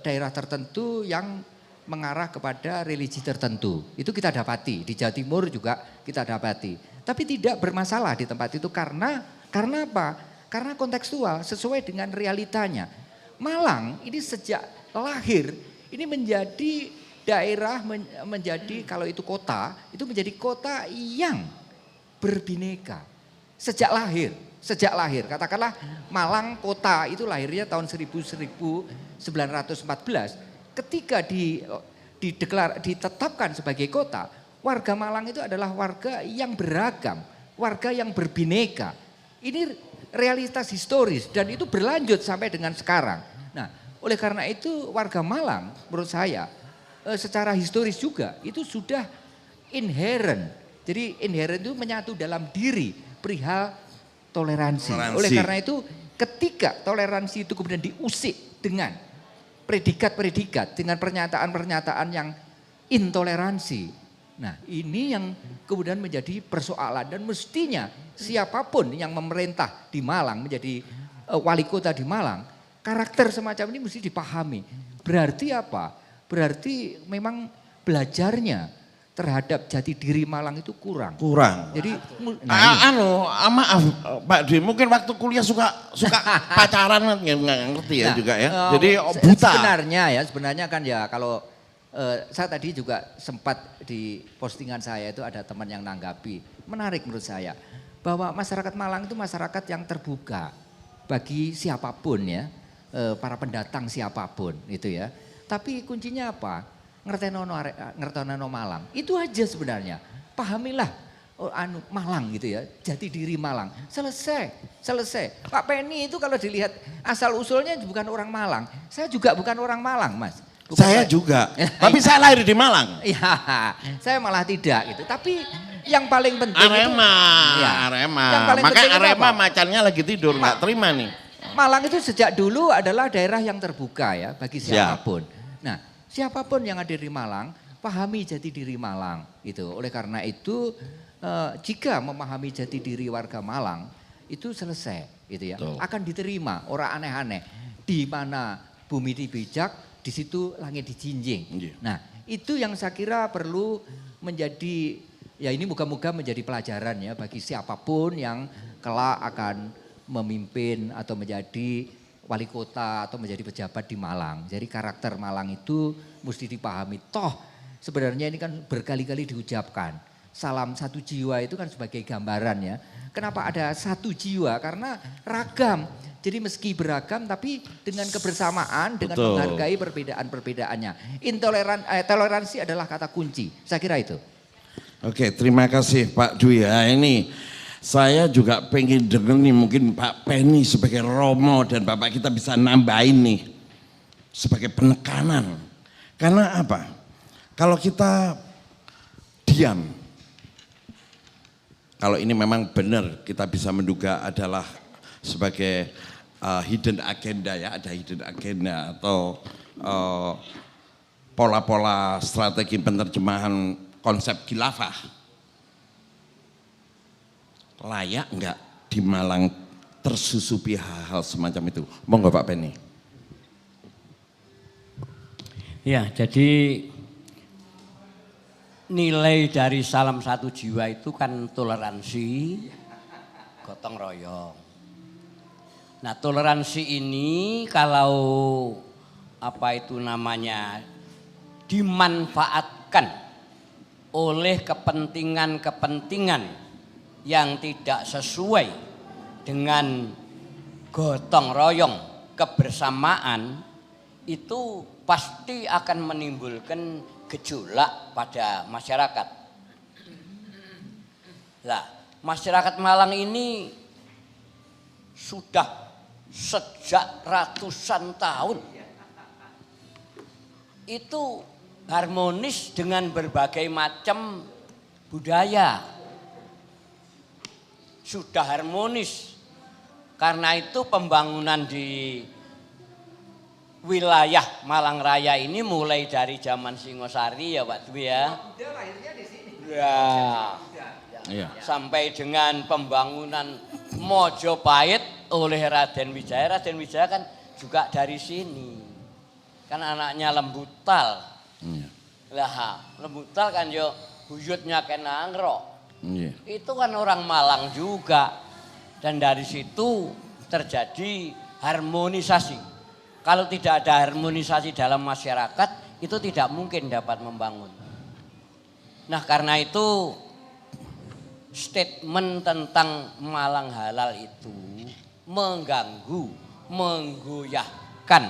daerah tertentu yang mengarah kepada religi tertentu. Itu kita dapati, di Jawa Timur juga kita dapati. Tapi tidak bermasalah di tempat itu karena apa? Karena kontekstual, sesuai dengan realitanya. Malang ini sejak lahir, ini menjadi daerah menjadi, kalau itu kota, itu menjadi kota yang berbineka. Sejak lahir, katakanlah Malang kota itu lahirnya tahun 1914. Ketika ditetapkan sebagai kota, warga Malang itu adalah warga yang beragam, warga yang berbineka. Ini realitas historis dan itu berlanjut sampai dengan sekarang. Nah, oleh karena itu warga Malang menurut saya secara historis juga itu sudah inherent. Jadi inherent itu menyatu dalam diri perihal toleransi. Oleh karena itu ketika toleransi itu kemudian diusik dengan predikat-predikat, dengan pernyataan-pernyataan yang intoleransi. Nah ini yang kemudian menjadi persoalan dan mestinya siapapun yang memerintah di Malang menjadi wali kota di Malang, karakter semacam ini mesti dipahami. Berarti apa? Berarti memang belajarnya terhadap jati diri Malang itu kurang. Jadi maaf Pak Dwi, mungkin waktu kuliah suka pacaran nggak ngerti ya juga ya. Jadi buta. Sebenarnya kan ya kalau saya tadi juga sempat di postingan saya itu ada teman yang nanggapi. Menarik menurut saya bahwa masyarakat Malang itu masyarakat yang terbuka bagi siapapun ya, para pendatang siapapun itu ya. Tapi kuncinya apa? Ngertenono Malang. Itu aja sebenarnya. Pahamilah Malang gitu ya. Jati diri Malang. Selesai. Pak Penny itu kalau dilihat asal usulnya bukan orang Malang. Saya juga bukan orang Malang, Mas. Saya juga. Tapi saya lahir di Malang. Iya, saya malah tidak gitu. Tapi yang paling penting Arema. Makanya Arema apa? macannya lagi tidur, nggak terima nih. Malang itu sejak dulu adalah daerah yang terbuka ya bagi siapapun. Nah, siapapun yang ada di Malang, pahami jati diri Malang gitu. Oleh karena itu jika memahami jati diri warga Malang itu selesai gitu ya. Betul. Akan diterima, orang aneh-aneh. Di mana bumi dibijak, di situ langit dijinjing. Iya. Nah, itu yang saya kira perlu menjadi, ya ini moga-moga menjadi pelajaran ya bagi siapapun yang kelak akan memimpin atau menjadi wali kota atau menjadi pejabat di Malang. Jadi karakter Malang itu mesti dipahami. Toh sebenarnya ini kan berkali-kali diucapkan. Salam satu jiwa itu kan sebagai gambaran ya. Kenapa ada satu jiwa? Karena ragam. Jadi meski beragam tapi dengan kebersamaan, dengan Betul. menghargai perbedaan-perbedaannya. Toleransi adalah kata kunci. Saya kira itu. Oke, terima kasih Pak Dwi ya. Ini saya juga pengen denger nih mungkin Pak Penny sebagai Romo dan Bapak kita bisa nambahin nih sebagai penekanan. Karena apa? Kalau kita diam, kalau ini memang benar kita bisa menduga adalah sebagai hidden agenda ya, ada hidden agenda atau pola-pola strategi penerjemahan konsep khilafah. Layak enggak di Malang tersusupi hal-hal semacam itu? Monggo Pak Penny. Ya, jadi nilai dari salam satu jiwa itu kan toleransi, gotong royong. Nah, toleransi ini kalau apa itu namanya dimanfaatkan oleh kepentingan-kepentingan yang tidak sesuai dengan gotong royong kebersamaan itu pasti akan menimbulkan gejolak pada masyarakat. Nah, masyarakat Malang ini sudah sejak ratusan tahun itu harmonis dengan berbagai macam budaya. Sudah harmonis. Karena itu pembangunan di wilayah Malang Raya ini mulai dari zaman Singosari ya Pak Dwi ya. Ya. Sampai dengan pembangunan Mojopahit oleh Raden Wijaya. Raden Wijaya kan juga dari sini. Kan anaknya Lembutal. Lah, Lembutal kan yo buyutnya Kenangro. Itu kan orang Malang juga. Dan dari situ terjadi harmonisasi. Kalau tidak ada harmonisasi dalam masyarakat, itu tidak mungkin dapat membangun. Nah karena itu statement tentang Malang halal itu mengganggu, menggoyahkan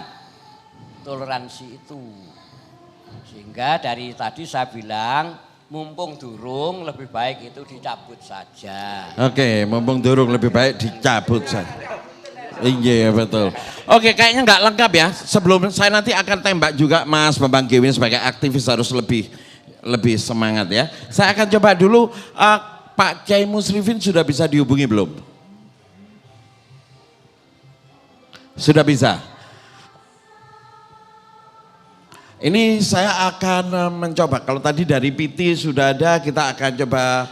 toleransi itu. Sehingga dari tadi saya bilang mumpung durung lebih baik itu dicabut saja. Oke, mumpung durung lebih baik dicabut saja. Iya betul. Oke, kayaknya nggak lengkap ya. Sebelum saya nanti akan tembak juga Mas Bambang Gewin sebagai aktivis harus lebih semangat ya. Saya akan coba dulu Pak Kiai Musrifin sudah bisa dihubungi belum? Sudah bisa. Ini saya akan mencoba. Kalau tadi dari PT sudah ada, kita akan coba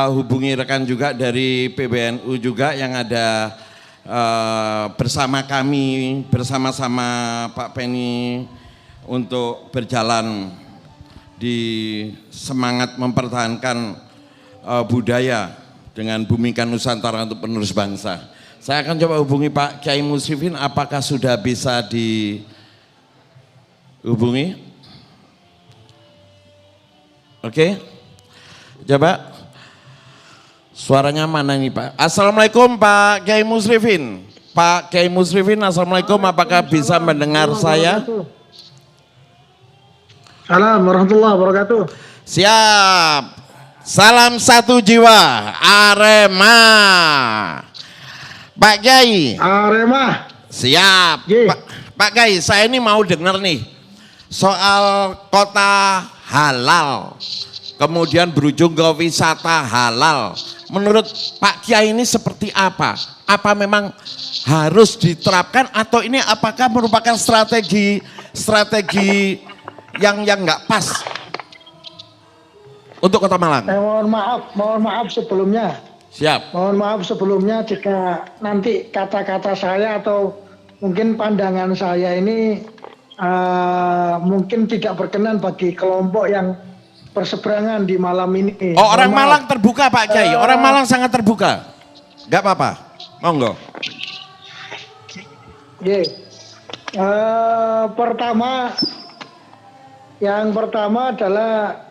hubungi rekan juga dari PBNU juga yang ada bersama kami, bersama-sama Pak Penny untuk berjalan di semangat mempertahankan budaya dengan Bumikan Nusantara untuk penerus bangsa. Saya akan coba hubungi Pak Kiai Musrifin, apakah sudah bisa dihubungi? Oke, coba. Suaranya mana ini Pak? Assalamualaikum Pak Kiai Musrifin. Pak Kiai Musrifin, Assalamualaikum, apakah bisa mendengar saya? Assalamualaikum warahmatullahi wabarakatuh. Siap. Salam satu jiwa, Arema. Pak Kiai. Arema. Siap. Pak Kiai, saya ini mau dengar nih soal kota halal. Kemudian berujung ke wisata halal. Menurut Pak Kiai ini seperti apa? Apa memang harus diterapkan atau ini apakah merupakan strategi yang nggak pas untuk Kota Malang? Mohon maaf sebelumnya. Siap. Mohon maaf sebelumnya jika nanti kata-kata saya atau mungkin pandangan saya ini mungkin tidak berkenan bagi kelompok yang berseberangan di malam ini. Oh, orang Malang terbuka Pak Kiai, orang Malang sangat terbuka. Gak apa-apa, monggo. Yang pertama adalah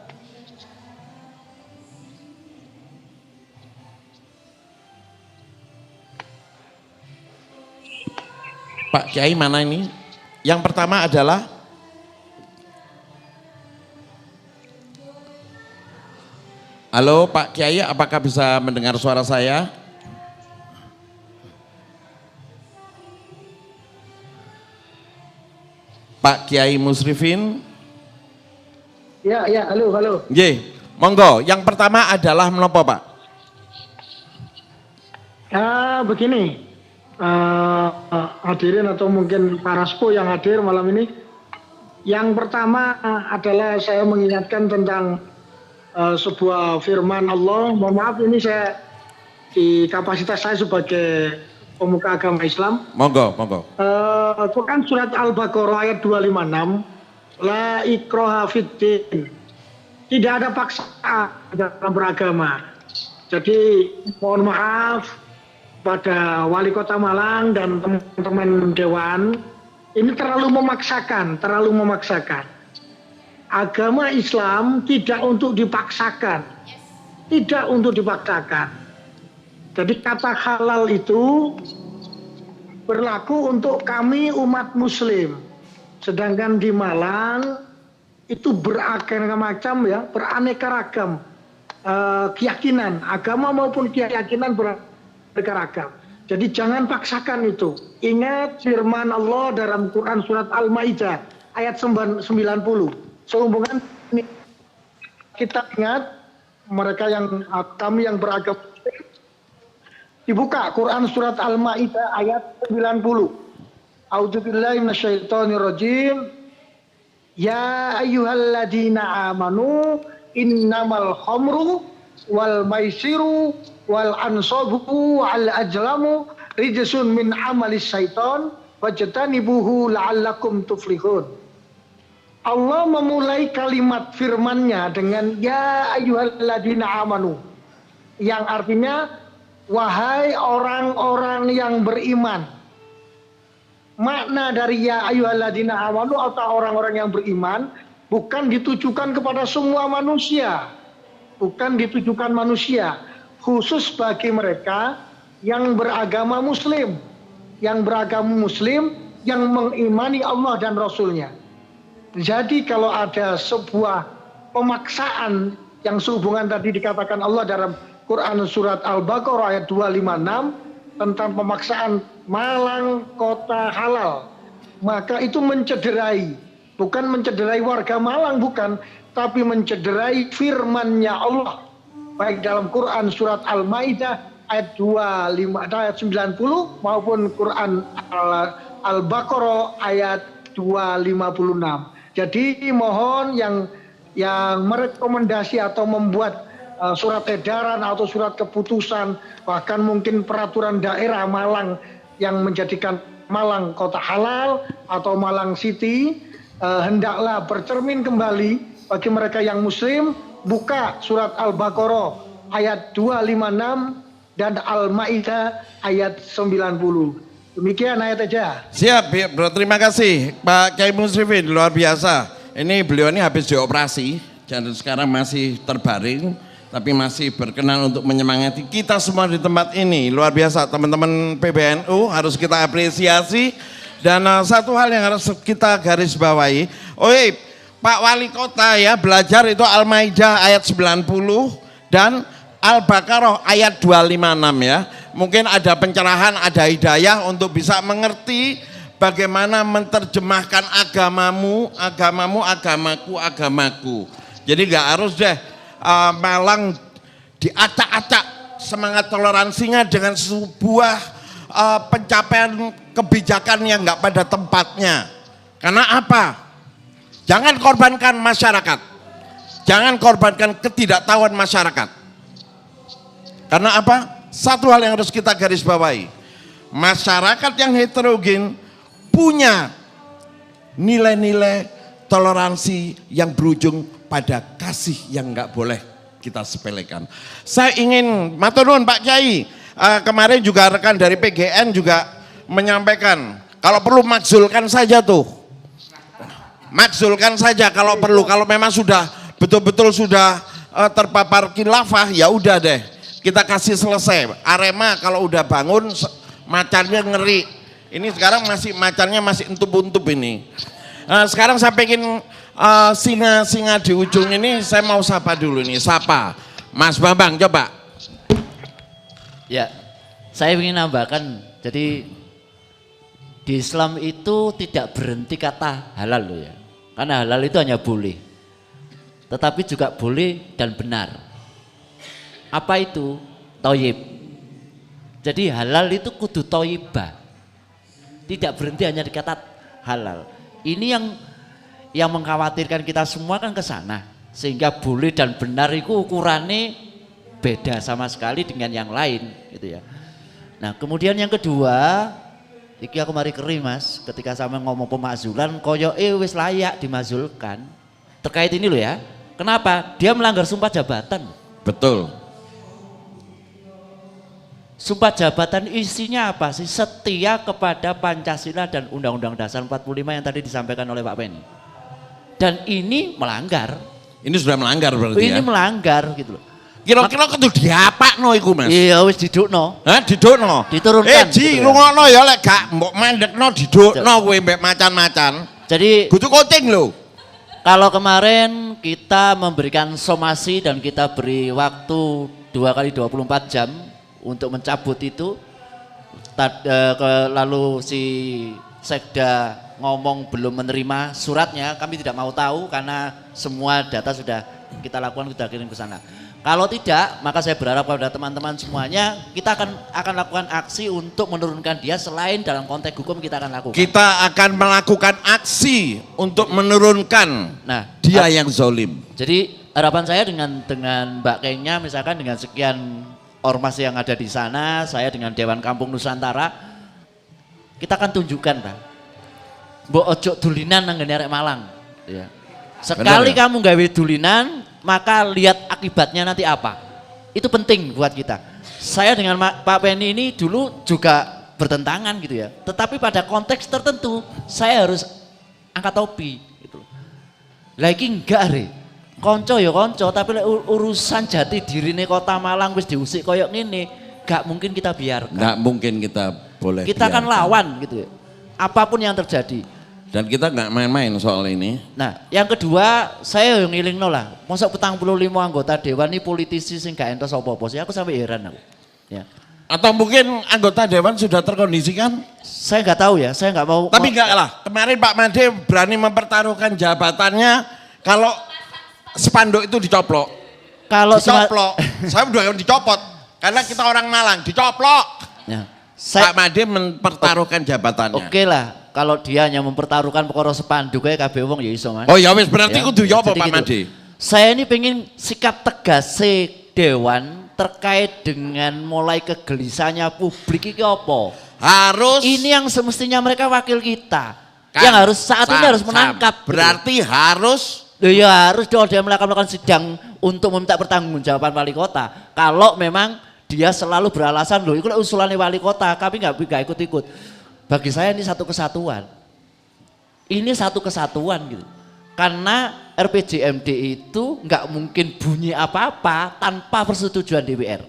Pak Kiai mana ini? Yang pertama adalah halo Pak Kiai, apakah bisa mendengar suara saya? Pak Kiai Musrifin? Ya, halo. Monggo. Yang pertama adalah menopo Pak? Begini, hadirin atau mungkin para sepuh yang hadir malam ini. Yang pertama adalah saya mengingatkan tentang sebuah firman Allah. Mohon maaf ini saya di kapasitas saya sebagai pemuka agama Islam. Monggo. Quran surat Al-Baqarah ayat 256, la ikraha fiddin. Tidak ada paksaan dalam beragama. Jadi mohon maaf pada Wali Kota Malang dan teman-teman Dewan, ini terlalu memaksakan. Agama Islam tidak untuk dipaksakan. Jadi kata halal itu berlaku untuk kami umat muslim. Sedangkan di Malang itu beraneka ragam keyakinan, agama maupun keyakinan beraneka ragam. Jadi jangan paksakan itu. Ingat firman Allah dalam Quran surat Al-Maidah ayat 90. Sehubungan ini kita ingat kami yang beragama dibuka Quran surat Al-Maidah ayat 90. A'udzubillahi minasyaitonirrajim. Ya ayyuhalladzina amanu innamal khamru wal maisiru wal ansabu wal ajlamu rijsun min amalis syaiton wajtanibuhu la'allakum tuflihun. Allah memulai kalimat firman-Nya dengan ya ayyuhalladzina amanu, yang artinya wahai orang-orang yang beriman. Makna dari ya ayyuhalladzina amanu atau orang-orang yang beriman bukan ditujukan kepada semua manusia, bukan ditujukan manusia, khusus bagi mereka yang beragama Muslim, yang mengimani Allah dan Rasulnya. Jadi kalau ada sebuah pemaksaan yang sehubungan tadi dikatakan Allah dalam Quran surat Al-Baqarah ayat 256 tentang pemaksaan malang kota halal, maka itu mencederai, bukan mencederai warga Malang, bukan, tapi mencederai firman-Nya Allah baik dalam Quran surat Al-Maidah ayat 90 maupun Quran Al-Baqarah ayat 256. Jadi mohon yang merekomendasi atau membuat surat edaran atau surat keputusan, bahkan mungkin peraturan daerah Malang yang menjadikan Malang kota halal atau Malang City, hendaklah bercermin kembali bagi mereka yang Muslim, buka surat Al-Baqarah ayat 256 dan Al-Maidah ayat 90. Demikian ayat aja. Siap, bro. Terima kasih Pak Kiai Musrifin, luar biasa. Ini beliau ini habis dioperasi dan sekarang masih terbaring, tapi masih berkenan untuk menyemangati kita semua di tempat ini. Luar biasa, teman-teman PBNU harus kita apresiasi. Dan satu hal yang harus kita garis bawahi, Pak Wali Kota ya, belajar itu Al-Maidah ayat 90 dan Al-Baqarah ayat 256 ya. Mungkin ada pencerahan, ada hidayah untuk bisa mengerti bagaimana menerjemahkan agamamu, agamaku. Jadi nggak harus deh Malang diacak-acak semangat toleransinya dengan sebuah pencapaian kebijakan yang nggak pada tempatnya. Karena apa? Jangan korbankan masyarakat, jangan korbankan ketidaktahuan masyarakat. Karena apa? Satu hal yang harus kita garis bawahi, masyarakat yang heterogen punya nilai-nilai toleransi yang berujung pada kasih yang nggak boleh kita sepelekan. Saya ingin matur nuwun Pak Kiai, kemarin juga rekan dari PGN juga menyampaikan kalau perlu makzulkan saja tuh, makzulkan saja kalau perlu, kalau memang sudah betul-betul sudah terpapar khilafah ya udah deh kita kasih selesai. Arema kalau udah bangun macannya ngeri, ini sekarang masih macannya masih entup-entup ini. Sekarang saya pengen singa di ujung ini saya mau sapa dulu nih, sapa Mas Bambang coba. Ya, saya ingin nambahkan, jadi di Islam itu tidak berhenti kata halal loh ya, karena halal itu hanya boleh, tetapi juga boleh dan benar. Apa itu? Toyib. Jadi halal itu kudu toyibah, tidak berhenti hanya di kata halal. Ini yang mengkhawatirkan kita semua kan ke sana, sehingga boleh dan benar itu ukurannya beda sama sekali dengan yang lain gitu ya. Nah kemudian yang kedua, iki aku mari keri Mas, ketika sama ngomong pemakzulan koyo wis layak dimazulkan terkait ini loh ya. Kenapa? Dia melanggar sumpah jabatan. Betul. Sumpah jabatan isinya apa sih? Setia kepada Pancasila dan Undang-Undang Dasar 45 yang tadi disampaikan oleh Pak Penny. Dan ini melanggar. Ini sudah melanggar berarti ini ya? Ini melanggar gitu loh. Kira-kira kudu diapakno iku Mas? Iya wis didukno. Hah, didukno? Diturunkan. Ji, rungokno ya lek gak mbok mandekno didukno kowe mbek macan-macan. Jadi kudu coaching lho. Kalau kemarin kita memberikan somasi dan kita beri waktu 2 kali 24 jam untuk mencabut itu, lalu si Sekda ngomong belum menerima suratnya, kami tidak mau tahu karena semua data sudah kita lakukan, sudah kirim ke sana. Kalau tidak, maka saya berharap kepada teman-teman semuanya, kita akan lakukan aksi untuk menurunkan dia. Selain dalam konteks hukum kita akan lakukan. Kita akan melakukan aksi untuk menurunkan dia yang zolim. Jadi harapan saya dengan Mbak Kenya, misalkan dengan sekian ormas yang ada di sana, saya dengan Dewan Kampung Nusantara, kita akan tunjukkan Pak, mbok ojo dulinan nang ngene arek Malang ya. Sekali benar, kamu gawe dulinan, maka lihat akibatnya nanti apa. Itu penting buat kita. Saya dengan Pak Penny ini dulu juga bertentangan gitu ya, tetapi pada konteks tertentu saya harus angkat topi gitu. Lagi enggak re. Konco ya konco, tapi urusan jati dirine Kota Malang wis diusik koyok ngene, gak mungkin kita biarkan. Nggak mungkin kita boleh Kita akan biarkan. lawan gitu ya. Apapun yang terjadi. Dan kita nggak main-main soal ini. Nah, yang kedua saya yang ngilingno lah. Masa 45 anggota dewan ini politisi sing gak entos apa-apa sih. Aku sampai heran aku. Ya. Atau mungkin anggota dewan sudah terkondisikan? Saya nggak tahu ya, saya nggak mau. Tapi enggak lah, kemarin Pak Made berani mempertaruhkan jabatannya kalau spanduk itu dicoplok. Kalau Dicoplok, saya udah dicopot. Karena kita orang Malang, dicoplok. Ya. Pak Made mempertaruhkan jabatannya. Oke lah, kalau dia hanya mempertaruhkan perkara spanduk kayak kabeh wong ya iso Mas. Oh ya wis berarti kudu ya apa jadi Pak gitu. Made? Saya ini pengen sikap tegas dewan terkait dengan mulai kegelisahannya publik ini apa? Harus Ini yang semestinya mereka wakil kita. Kan, yang harus saat ini harus menangkap. Berarti harus Loh ya harus dong dia melakukan sidang untuk meminta pertanggungjawaban wali kota. Kalau memang dia selalu beralasan loh itu usulannya wali kota, kami nggak ikut-ikut. Bagi saya ini satu kesatuan. Ini satu kesatuan gitu. Karena RPJMD itu nggak mungkin bunyi apa-apa tanpa persetujuan DPR.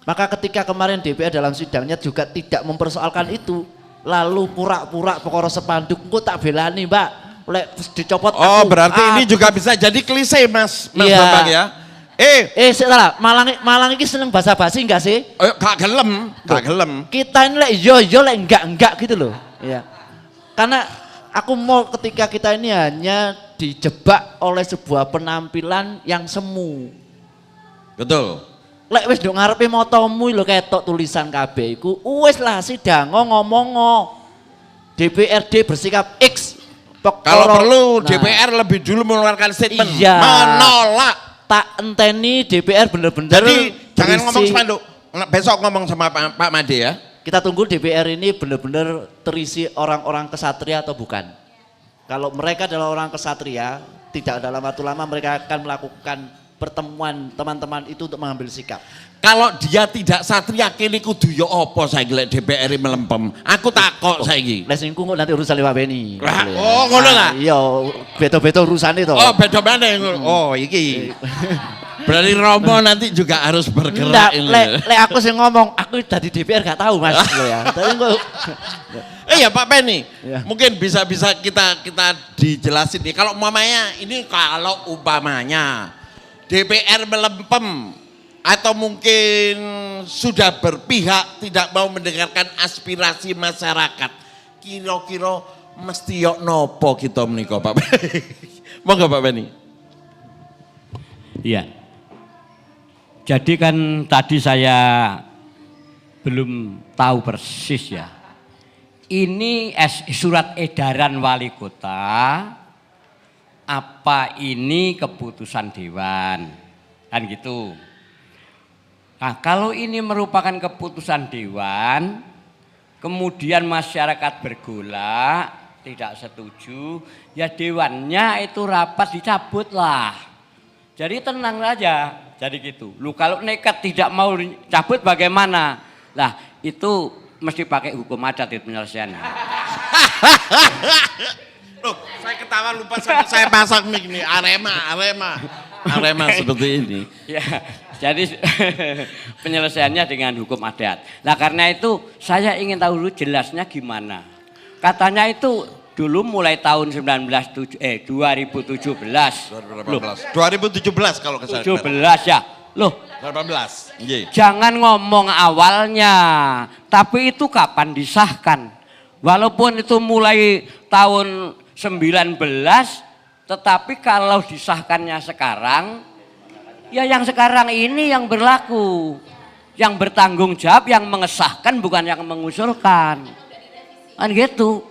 Maka ketika kemarin DPR dalam sidangnya juga tidak mempersoalkan itu, lalu pura-pura perkara spanduk, engko tak belani Mbak, lek dicopot. Oh berarti ini juga bisa jadi klise Mas Iya. Bambang ya. Salah, Malang ini seneng basa-basi enggak sih? Gak gelem, gak gelem. Kita ini lek yo lek enggak gitu loh. Iya. Karena aku mau ketika kita ini hanya dijebak oleh sebuah penampilan yang semu. Betul. Lek wis nduk ngarepe motomu lho ketok tulisan kabeh iku, wis lah sidango ngomongo. DPRD bersikap X. Kalau perlu Nah, DPR lebih dulu mengeluarkan statement Iya. menolak. tak enteni DPR bener-bener Jadi jangan berisi- ngomong spanduk. Besok ngomong sama Pak Made ya. Kita tunggu DPR ini benar-benar terisi orang-orang kesatria atau bukan. Kalau mereka adalah orang kesatria, tidak dalam waktu lama mereka akan melakukan pertemuan teman-teman itu untuk mengambil sikap. Kalau dia tidak satria kini kudu ya apa saya gelek DPR ini melempem. Aku takok saiki. Les niku kok nanti urusan Pak Beni. Lah, oh, ngono lah. Iya, beto-beto urusan itu. Oh beda mana? Oh iki. Berarti Romo nanti juga harus Enggak, bergerak ini. lek aku sih ngomong, aku dari DPR gak tahu Mas lo ya. Tapi kok Iya Pak Penny, Ya. mungkin bisa kita dijelasin nih. Kalau umpamanya DPR melempem atau mungkin sudah berpihak tidak mau mendengarkan aspirasi masyarakat, kira-kira mesti yok nopo kita menika Pak Penny. Monggo Pak Penny. Iya. Jadi kan tadi saya belum tahu persis ya. Ini surat edaran wali kota, apa ini keputusan dewan, kan gitu. Nah kalau ini merupakan keputusan dewan, kemudian masyarakat bergolak, tidak setuju, ya dewannya itu rapat dicabut lah. Jadi tenang saja, jadi gitu. Lu kalau nekat tidak mau cabut bagaimana? Lah itu mesti pakai hukum adat di penyelesaiannya. Loh, saya ketawa lupa sampai saya pasang mic nih, Arema seperti ini. Ya, jadi penyelesaiannya dengan hukum adat. Nah karena itu saya ingin tahu dulu jelasnya gimana. Katanya itu dulu mulai tahun 2017. Loh, 2017 kalau kesalahan. 17 ya. Loh, 18. Nggih. jangan ngomong awalnya, tapi itu kapan disahkan. Walaupun itu mulai tahun 19, tetapi kalau disahkannya sekarang, ya yang sekarang ini yang berlaku. Yang bertanggung jawab, yang mengesahkan bukan yang mengusulkan. Kan gitu.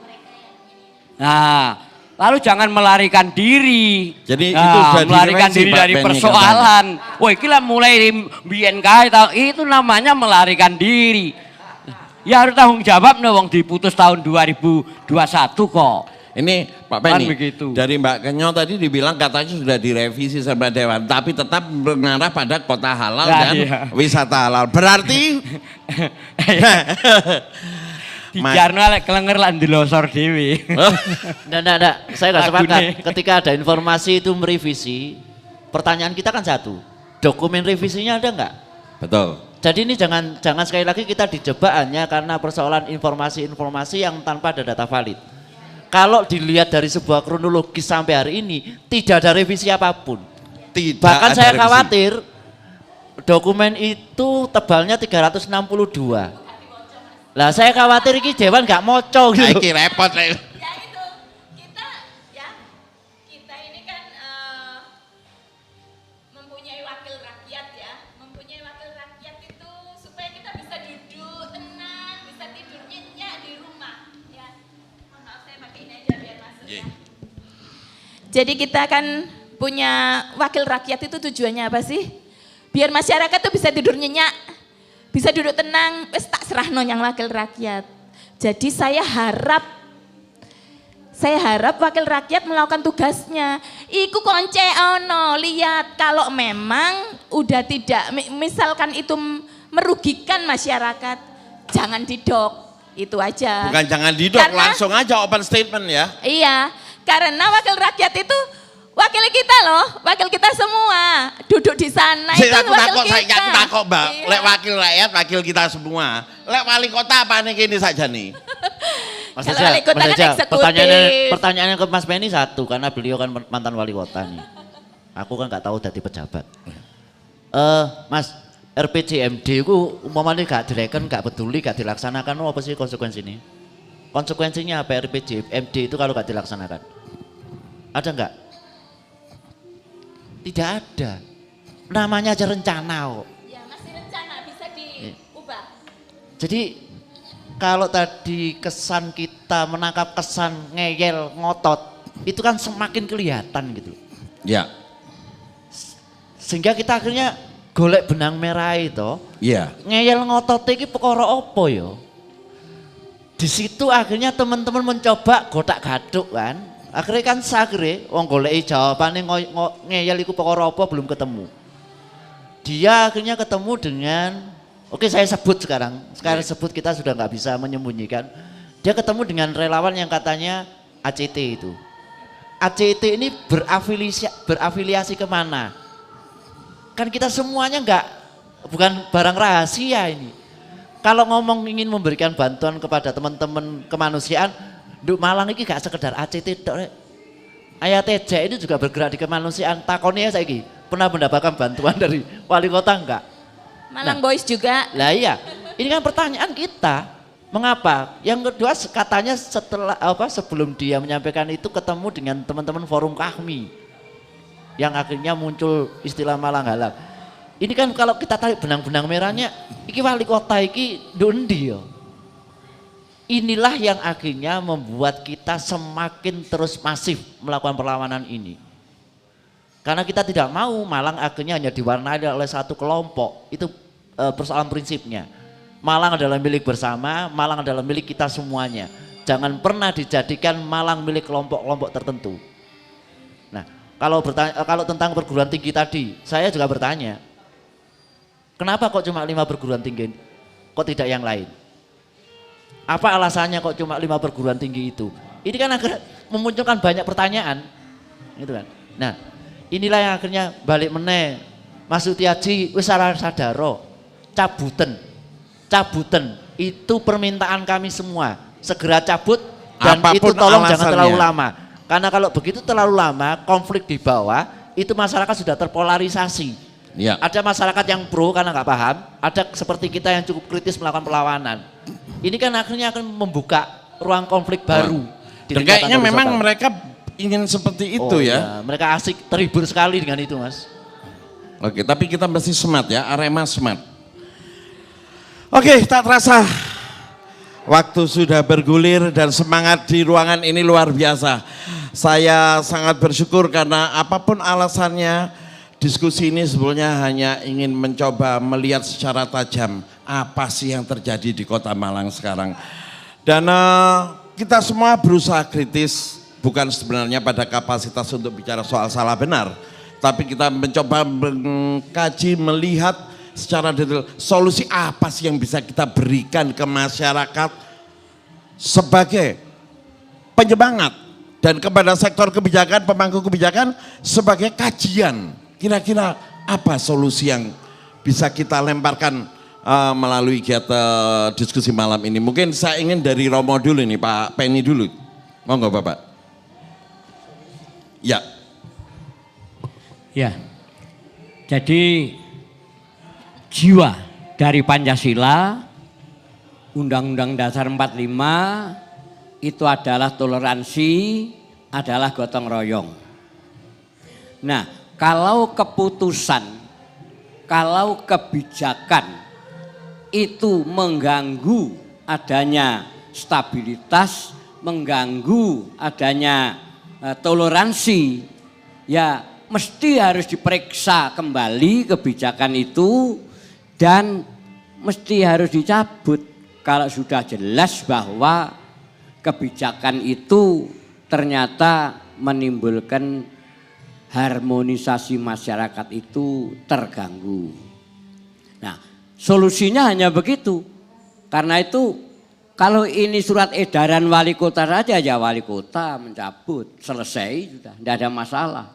Nah, lalu jangan melarikan diri. Jadi Nah, itu sudah melarikan direvisi, diri Pak dari Benny, persoalan. Wah, iki lah mulai biyen kae itu namanya melarikan diri. Ya harus tanggung jawab nih wong diputus tahun 2021 kok. Ini Pak Kan Penny, begitu. dari Mbak Kenyo tadi dibilang katanya sudah direvisi sama Dewan, tapi tetap mengarah pada kota halal Ya, dan iya. wisata halal. Berarti Dijarno lek kelenger lan ndelosor dhewe. Nggak. Saya nggak sepakat. Lagune. Ketika ada informasi itu merevisi, pertanyaan kita kan satu. Dokumen revisinya ada nggak? Betul. Jadi ini jangan sekali lagi kita dijebak hanya karena persoalan informasi-informasi yang tanpa ada data valid. Kalau dilihat dari sebuah kronologis sampai hari ini, tidak ada revisi apapun. Tidak Bahkan ada saya revisi. khawatir dokumen itu tebalnya 362. Lah saya khawatir ini Dewan nggak moco gitu. Iki repot. Rek. Ya itu kita ini kan mempunyai wakil rakyat ya, mempunyai wakil rakyat itu supaya kita bisa duduk tenang, bisa tidur nyenyak di rumah ya. Mohon maaf saya pakai ini aja biar masuk ya. Jadi kita kan punya wakil rakyat itu tujuannya apa sih? Biar masyarakat tuh bisa tidur nyenyak, bisa duduk tenang, wis tak serahno yang wakil rakyat. Jadi saya harap wakil rakyat melakukan tugasnya. Iku konce ono, lihat kalau memang udah tidak, misalkan itu merugikan masyarakat, jangan didok, itu aja. Bukan jangan didok, Karena- langsung aja open statement ya. Iya, karena wakil rakyat itu wakil kita loh, wakil kita semua duduk di sana itu Aku wakil takut, kita. aku takut Mbak. Iya. Lek wakil rakyat, wakil kita semua. Lek wali kota apa nih kini saja nih? Mas Kalau Eja, wali kota Mas kan Eja, eksekutif. pertanyaannya ke Mas Benny satu, karena beliau kan mantan wali kota nih. Aku kan nggak tahu dari pejabat. Mas, RPJMD itu umpamanya gak direken, gak peduli, gak dilaksanakan, apa sih konsekuensinya? Konsekuensinya apa RPJMD itu kalau gak dilaksanakan? Ada nggak? Tidak ada. Namanya aja rencana kok. Ya masih rencana bisa diubah. Jadi kalau tadi kesan kita menangkap kesan ngeyel, ngotot, itu kan semakin kelihatan gitu. Ya, Sehingga kita akhirnya golek benang merah itu, iya. ngeyel ngotot iki perkara apa ya? Di situ akhirnya teman-teman mencoba gotak-gaduk kan. Akhirnya kan sagre wong goleki jawabane ngeyel iku perkara apa belum ketemu. Dia akhirnya ketemu dengan, oke saya sebut sekarang sebut, kita sudah nggak bisa menyembunyikan. Dia ketemu dengan relawan yang katanya ACT itu. ACT ini berafiliasi kemana? Kan kita semuanya bukan barang rahasia ini. Kalau ngomong ingin memberikan bantuan kepada teman-teman kemanusiaan, Nduk Malang ini gak sekedar ACT tok. Ayah Teja ini juga bergerak di kemanusiaan. Takonnya saya ini pernah mendapatkan bantuan dari wali kota enggak? Malang Boys juga. Lah iya, ini kan pertanyaan kita. Mengapa? Yang kedua katanya sebelum dia menyampaikan itu ketemu dengan teman-teman forum Kahmi. Yang akhirnya muncul istilah Malang Halal. Ini kan kalau kita tarik benang-benang merahnya, iki wali kota iki ndundi ya. Inilah yang akhirnya membuat kita semakin terus masif melakukan perlawanan ini. Karena kita tidak mau Malang akhirnya hanya diwarnai oleh satu kelompok. Itu persoalan prinsipnya. Malang adalah milik bersama, Malang adalah milik kita semuanya. Jangan pernah dijadikan Malang milik kelompok-kelompok tertentu. Nah, kalau tentang perguruan tinggi tadi, saya juga bertanya, kenapa kok cuma 5 perguruan tinggi, kok tidak yang lain? Apa alasannya kok cuma 5 perguruan tinggi itu? Ini kan akhirnya memunculkan banyak pertanyaan, gitu kan? Nah, inilah yang akhirnya balik meneh, Mas Sutiaji, wis sadaro, cabutan itu permintaan kami semua, segera cabut dan Apapun itu tolong jangan alasannya. terlalu lama. Karena kalau begitu terlalu lama, konflik di bawah, itu masyarakat sudah terpolarisasi. Ya. Ada masyarakat yang pro karena nggak paham, ada seperti kita yang cukup kritis melakukan perlawanan. Ini kan akhirnya akan membuka ruang konflik baru. di Dan tingkatan kayaknya memang horizontal. mereka ingin seperti itu Oh, ya. iya. Mereka asik, terhibur sekali dengan itu, Mas. Oke, tapi kita mesti smart ya, Arema smart. Oke, tak terasa waktu sudah bergulir dan semangat di ruangan ini luar biasa. Saya sangat bersyukur karena apapun alasannya, diskusi ini sebenarnya hanya ingin mencoba melihat secara tajam apa sih yang terjadi di Kota Malang sekarang. Dan kita semua berusaha kritis, bukan sebenarnya pada kapasitas untuk bicara soal salah benar, tapi kita mencoba mengkaji, melihat secara detail solusi apa sih yang bisa kita berikan ke masyarakat sebagai penyemangat dan kepada sektor kebijakan, pemangku kebijakan sebagai kajian. Kira-kira apa solusi yang bisa kita lemparkan melalui kegiatan diskusi malam ini? Mungkin saya ingin dari Romo dulu nih, Pak Penny dulu. Monggo Bapak. Ya. Ya, jadi jiwa dari Pancasila, Undang-Undang Dasar 45 itu adalah toleransi, adalah gotong royong. Nah, kalau keputusan, kalau kebijakan itu mengganggu adanya stabilitas, mengganggu adanya toleransi, ya mesti harus diperiksa kembali kebijakan itu dan mesti harus dicabut kalau sudah jelas bahwa kebijakan itu ternyata menimbulkan harmonisasi masyarakat itu terganggu. Nah, solusinya hanya begitu. Karena itu kalau ini surat edaran wali kota saja, ya wali kota mencabut, selesai sudah, tidak ada masalah.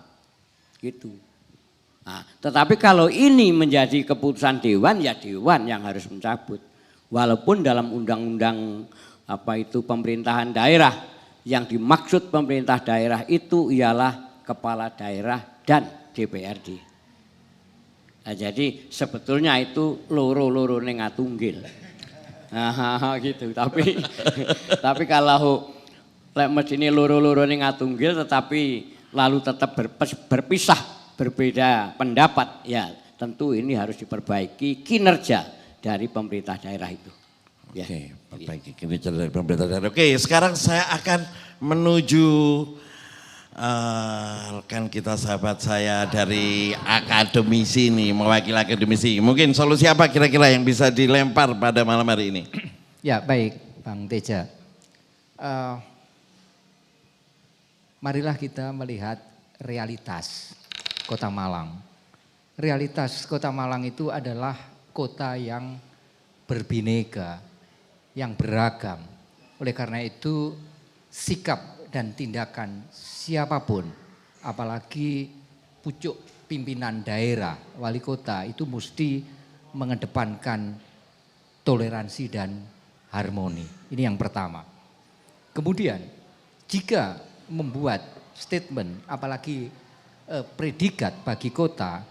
Gitu. Nah, tetapi kalau ini menjadi keputusan dewan, ya dewan yang harus mencabut. Walaupun dalam undang-undang pemerintahan daerah, yang dimaksud pemerintah daerah itu ialah kepala daerah dan DPRD. Nah, jadi sebetulnya itu loro-loro nengatunggil. Nah, gitu. Tapi kalau ini loro-loro nengatunggil tetapi lalu tetap berpisah, berbeda pendapat, ya tentu ini harus diperbaiki kinerja dari pemerintah daerah itu. Ya. Oke, perbaiki kinerja dari pemerintah daerah. Oke, sekarang saya akan menuju rekan kita, sahabat saya dari akademisi ini, mewakili akademisi. Mungkin solusi apa kira-kira yang bisa dilempar pada malam hari ini? Ya baik Bang Teja. Marilah kita melihat realitas Kota Malang. Realitas Kota Malang itu adalah kota yang berbineka, yang beragam. Oleh karena itu sikap dan tindakan siapapun, apalagi pucuk pimpinan daerah, wali kota itu mesti mengedepankan toleransi dan harmoni. Ini yang pertama. Kemudian jika membuat statement, apalagi predikat bagi kota,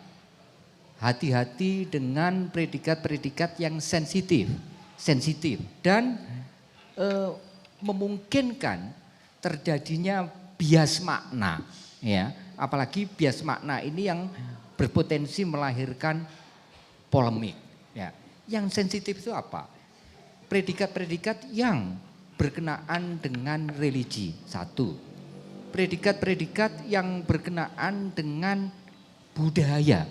hati-hati dengan predikat-predikat yang sensitif dan memungkinkan terjadinya bias makna, ya. Apalagi bias makna ini yang berpotensi melahirkan polemik, ya. Yang sensitif itu apa? Predikat-predikat yang berkenaan dengan religi, satu. Predikat-predikat yang berkenaan dengan budaya,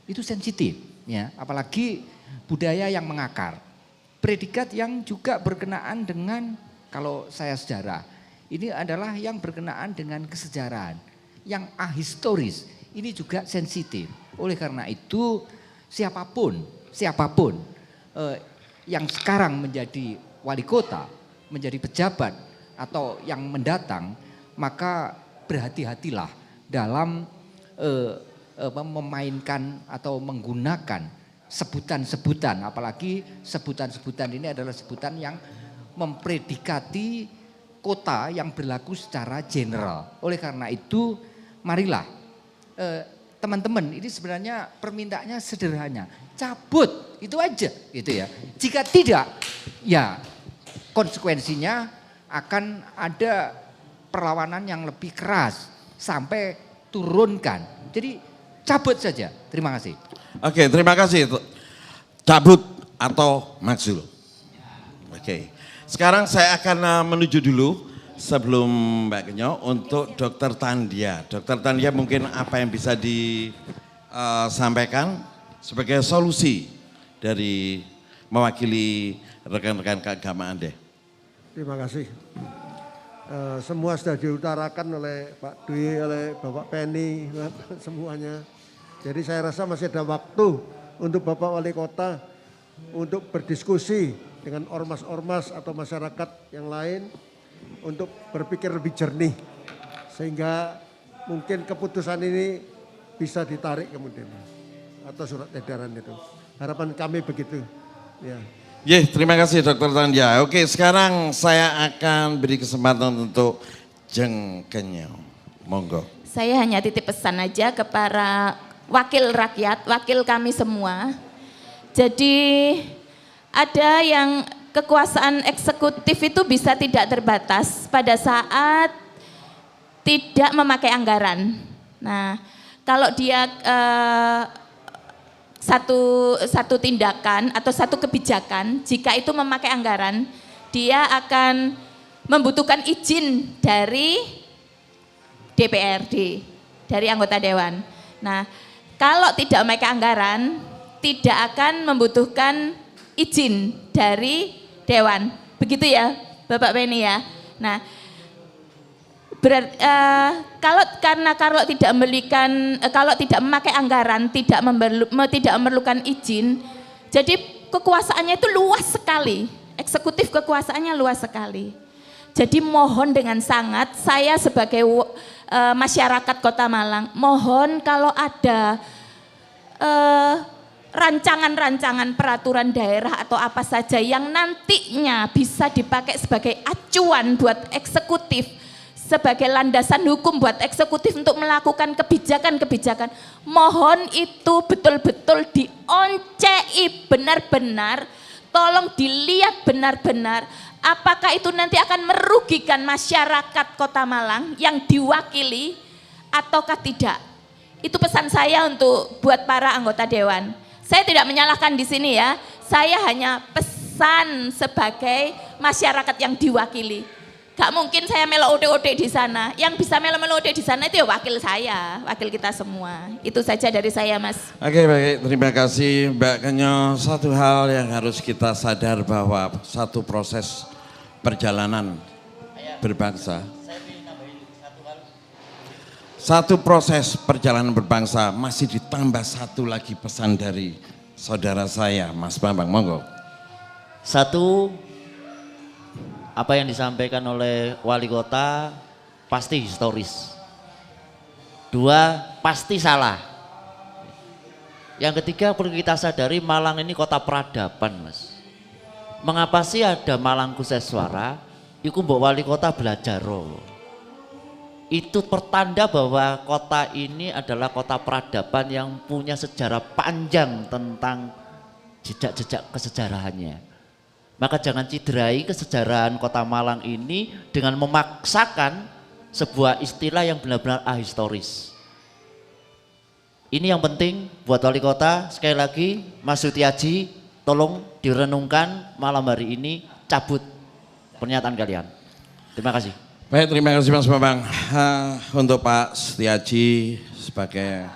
itu sensitif, ya. Apalagi budaya yang mengakar. Predikat yang juga berkenaan dengan, kalau saya sejarah, ini adalah yang berkenaan dengan kesejarahan, yang ahistoris, ini juga sensitif. Oleh karena itu siapapun yang sekarang menjadi wali kota, menjadi pejabat atau yang mendatang, maka berhati-hatilah dalam memainkan atau menggunakan sebutan-sebutan, apalagi sebutan-sebutan ini adalah sebutan yang mempredikati kota yang berlaku secara general. Oleh karena itu marilah teman-teman, ini sebenarnya permintaannya sederhana, cabut itu aja gitu ya. Jika tidak, ya konsekuensinya akan ada perlawanan yang lebih keras sampai turunkan. Jadi cabut saja. Terima kasih. Oke, terima kasih. Cabut atau makzul. Oke. Sekarang saya akan menuju dulu sebelum Mbak Kenyo untuk Dr. Tandia. Dr. Tandia mungkin apa yang bisa disampaikan sebagai solusi dari mewakili rekan-rekan keagamaan deh. Terima kasih. Semua sudah diutarakan oleh Pak Dwi, oleh Bapak Penny, semuanya. Jadi saya rasa masih ada waktu untuk Bapak Wali Kota untuk berdiskusi dengan ormas-ormas atau masyarakat yang lain untuk berpikir lebih jernih sehingga mungkin keputusan ini bisa ditarik kemudian atau surat edaran itu. Harapan kami begitu. Ya. Terima kasih Dr. Tandja. Oke, sekarang saya akan beri kesempatan untuk Jeng Kenyo. Monggo. Saya hanya titip pesan aja ke para wakil rakyat, wakil kami semua. Jadi ada yang kekuasaan eksekutif itu bisa tidak terbatas pada saat tidak memakai anggaran. Nah, kalau dia satu tindakan atau satu kebijakan, jika itu memakai anggaran, dia akan membutuhkan izin dari DPRD, dari anggota dewan. Nah, kalau tidak memakai anggaran, tidak akan membutuhkan izin dari dewan. Begitu ya, Bapak Penny ya. Nah, kalau tidak memakai anggaran, tidak memerlukan izin, jadi kekuasaannya itu luas sekali. Eksekutif kekuasaannya luas sekali. Jadi mohon dengan sangat, saya sebagai masyarakat Kota Malang, mohon kalau ada rancangan-rancangan peraturan daerah atau apa saja yang nantinya bisa dipakai sebagai acuan buat eksekutif, sebagai landasan hukum buat eksekutif untuk melakukan kebijakan-kebijakan, mohon itu betul-betul dioncei benar-benar, tolong dilihat benar-benar apakah itu nanti akan merugikan masyarakat Kota Malang yang diwakili ataukah tidak. Itu pesan saya untuk buat para anggota dewan. Saya tidak menyalahkan di sini ya, saya hanya pesan sebagai masyarakat yang diwakili. Gak mungkin saya melo ode-ode di sana, yang bisa melo-melo ode di sana itu ya wakil saya, wakil kita semua. Itu saja dari saya Mas. Oke, baik, terima kasih Mbak Kenyo. Satu hal yang harus kita sadar bahwa satu proses perjalanan berbangsa, satu proses perjalanan berbangsa masih ditambah satu lagi pesan dari saudara saya, Mas Bambang, monggo. Satu, apa yang disampaikan oleh wali kota pasti historis. Dua, pasti salah. Yang ketiga perlu kita sadari Malang ini kota peradaban Mas. Mengapa sih ada Malang Kuseswara? Iku mbok wali kota belajar loh. Itu pertanda bahwa kota ini adalah kota peradaban yang punya sejarah panjang tentang jejak-jejak kesejarahannya. Maka jangan cederai kesejarahan kota Malang ini dengan memaksakan sebuah istilah yang benar-benar ahistoris. Ini yang penting buat wali kota, sekali lagi Mas Sutiaji tolong direnungkan malam hari ini, cabut pernyataan kalian. Terima kasih. Baik, terima kasih Mas Bambang. Untuk Pak Setiaji sebagai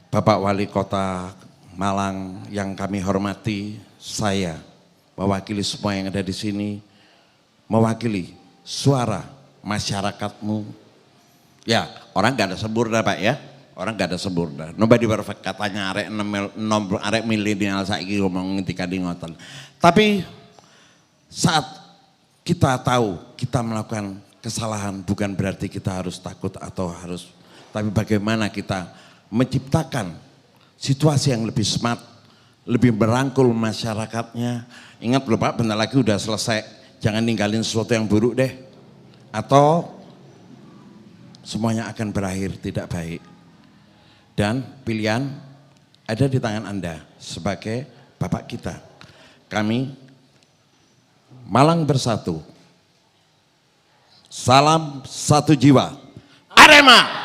Bapak Wali Kota Malang yang kami hormati, saya mewakili semua yang ada di sini, mewakili suara masyarakatmu. Ya, orang gak ada sempurna Pak ya, orang gak ada sempurna. Nobody perfect katanya arek milenial saiki ngomong ketika di ngoten. Tapi saat kita tahu kita melakukan kesalahan bukan berarti kita harus takut atau harus, tapi bagaimana kita menciptakan situasi yang lebih smart, lebih merangkul masyarakatnya. Ingat loh Pak, bentar lagi udah selesai, jangan ninggalin sesuatu yang buruk deh. Atau semuanya akan berakhir tidak baik. Dan pilihan ada di tangan Anda sebagai Bapak kita. Kami Malang Bersatu. Salam satu jiwa. Arema!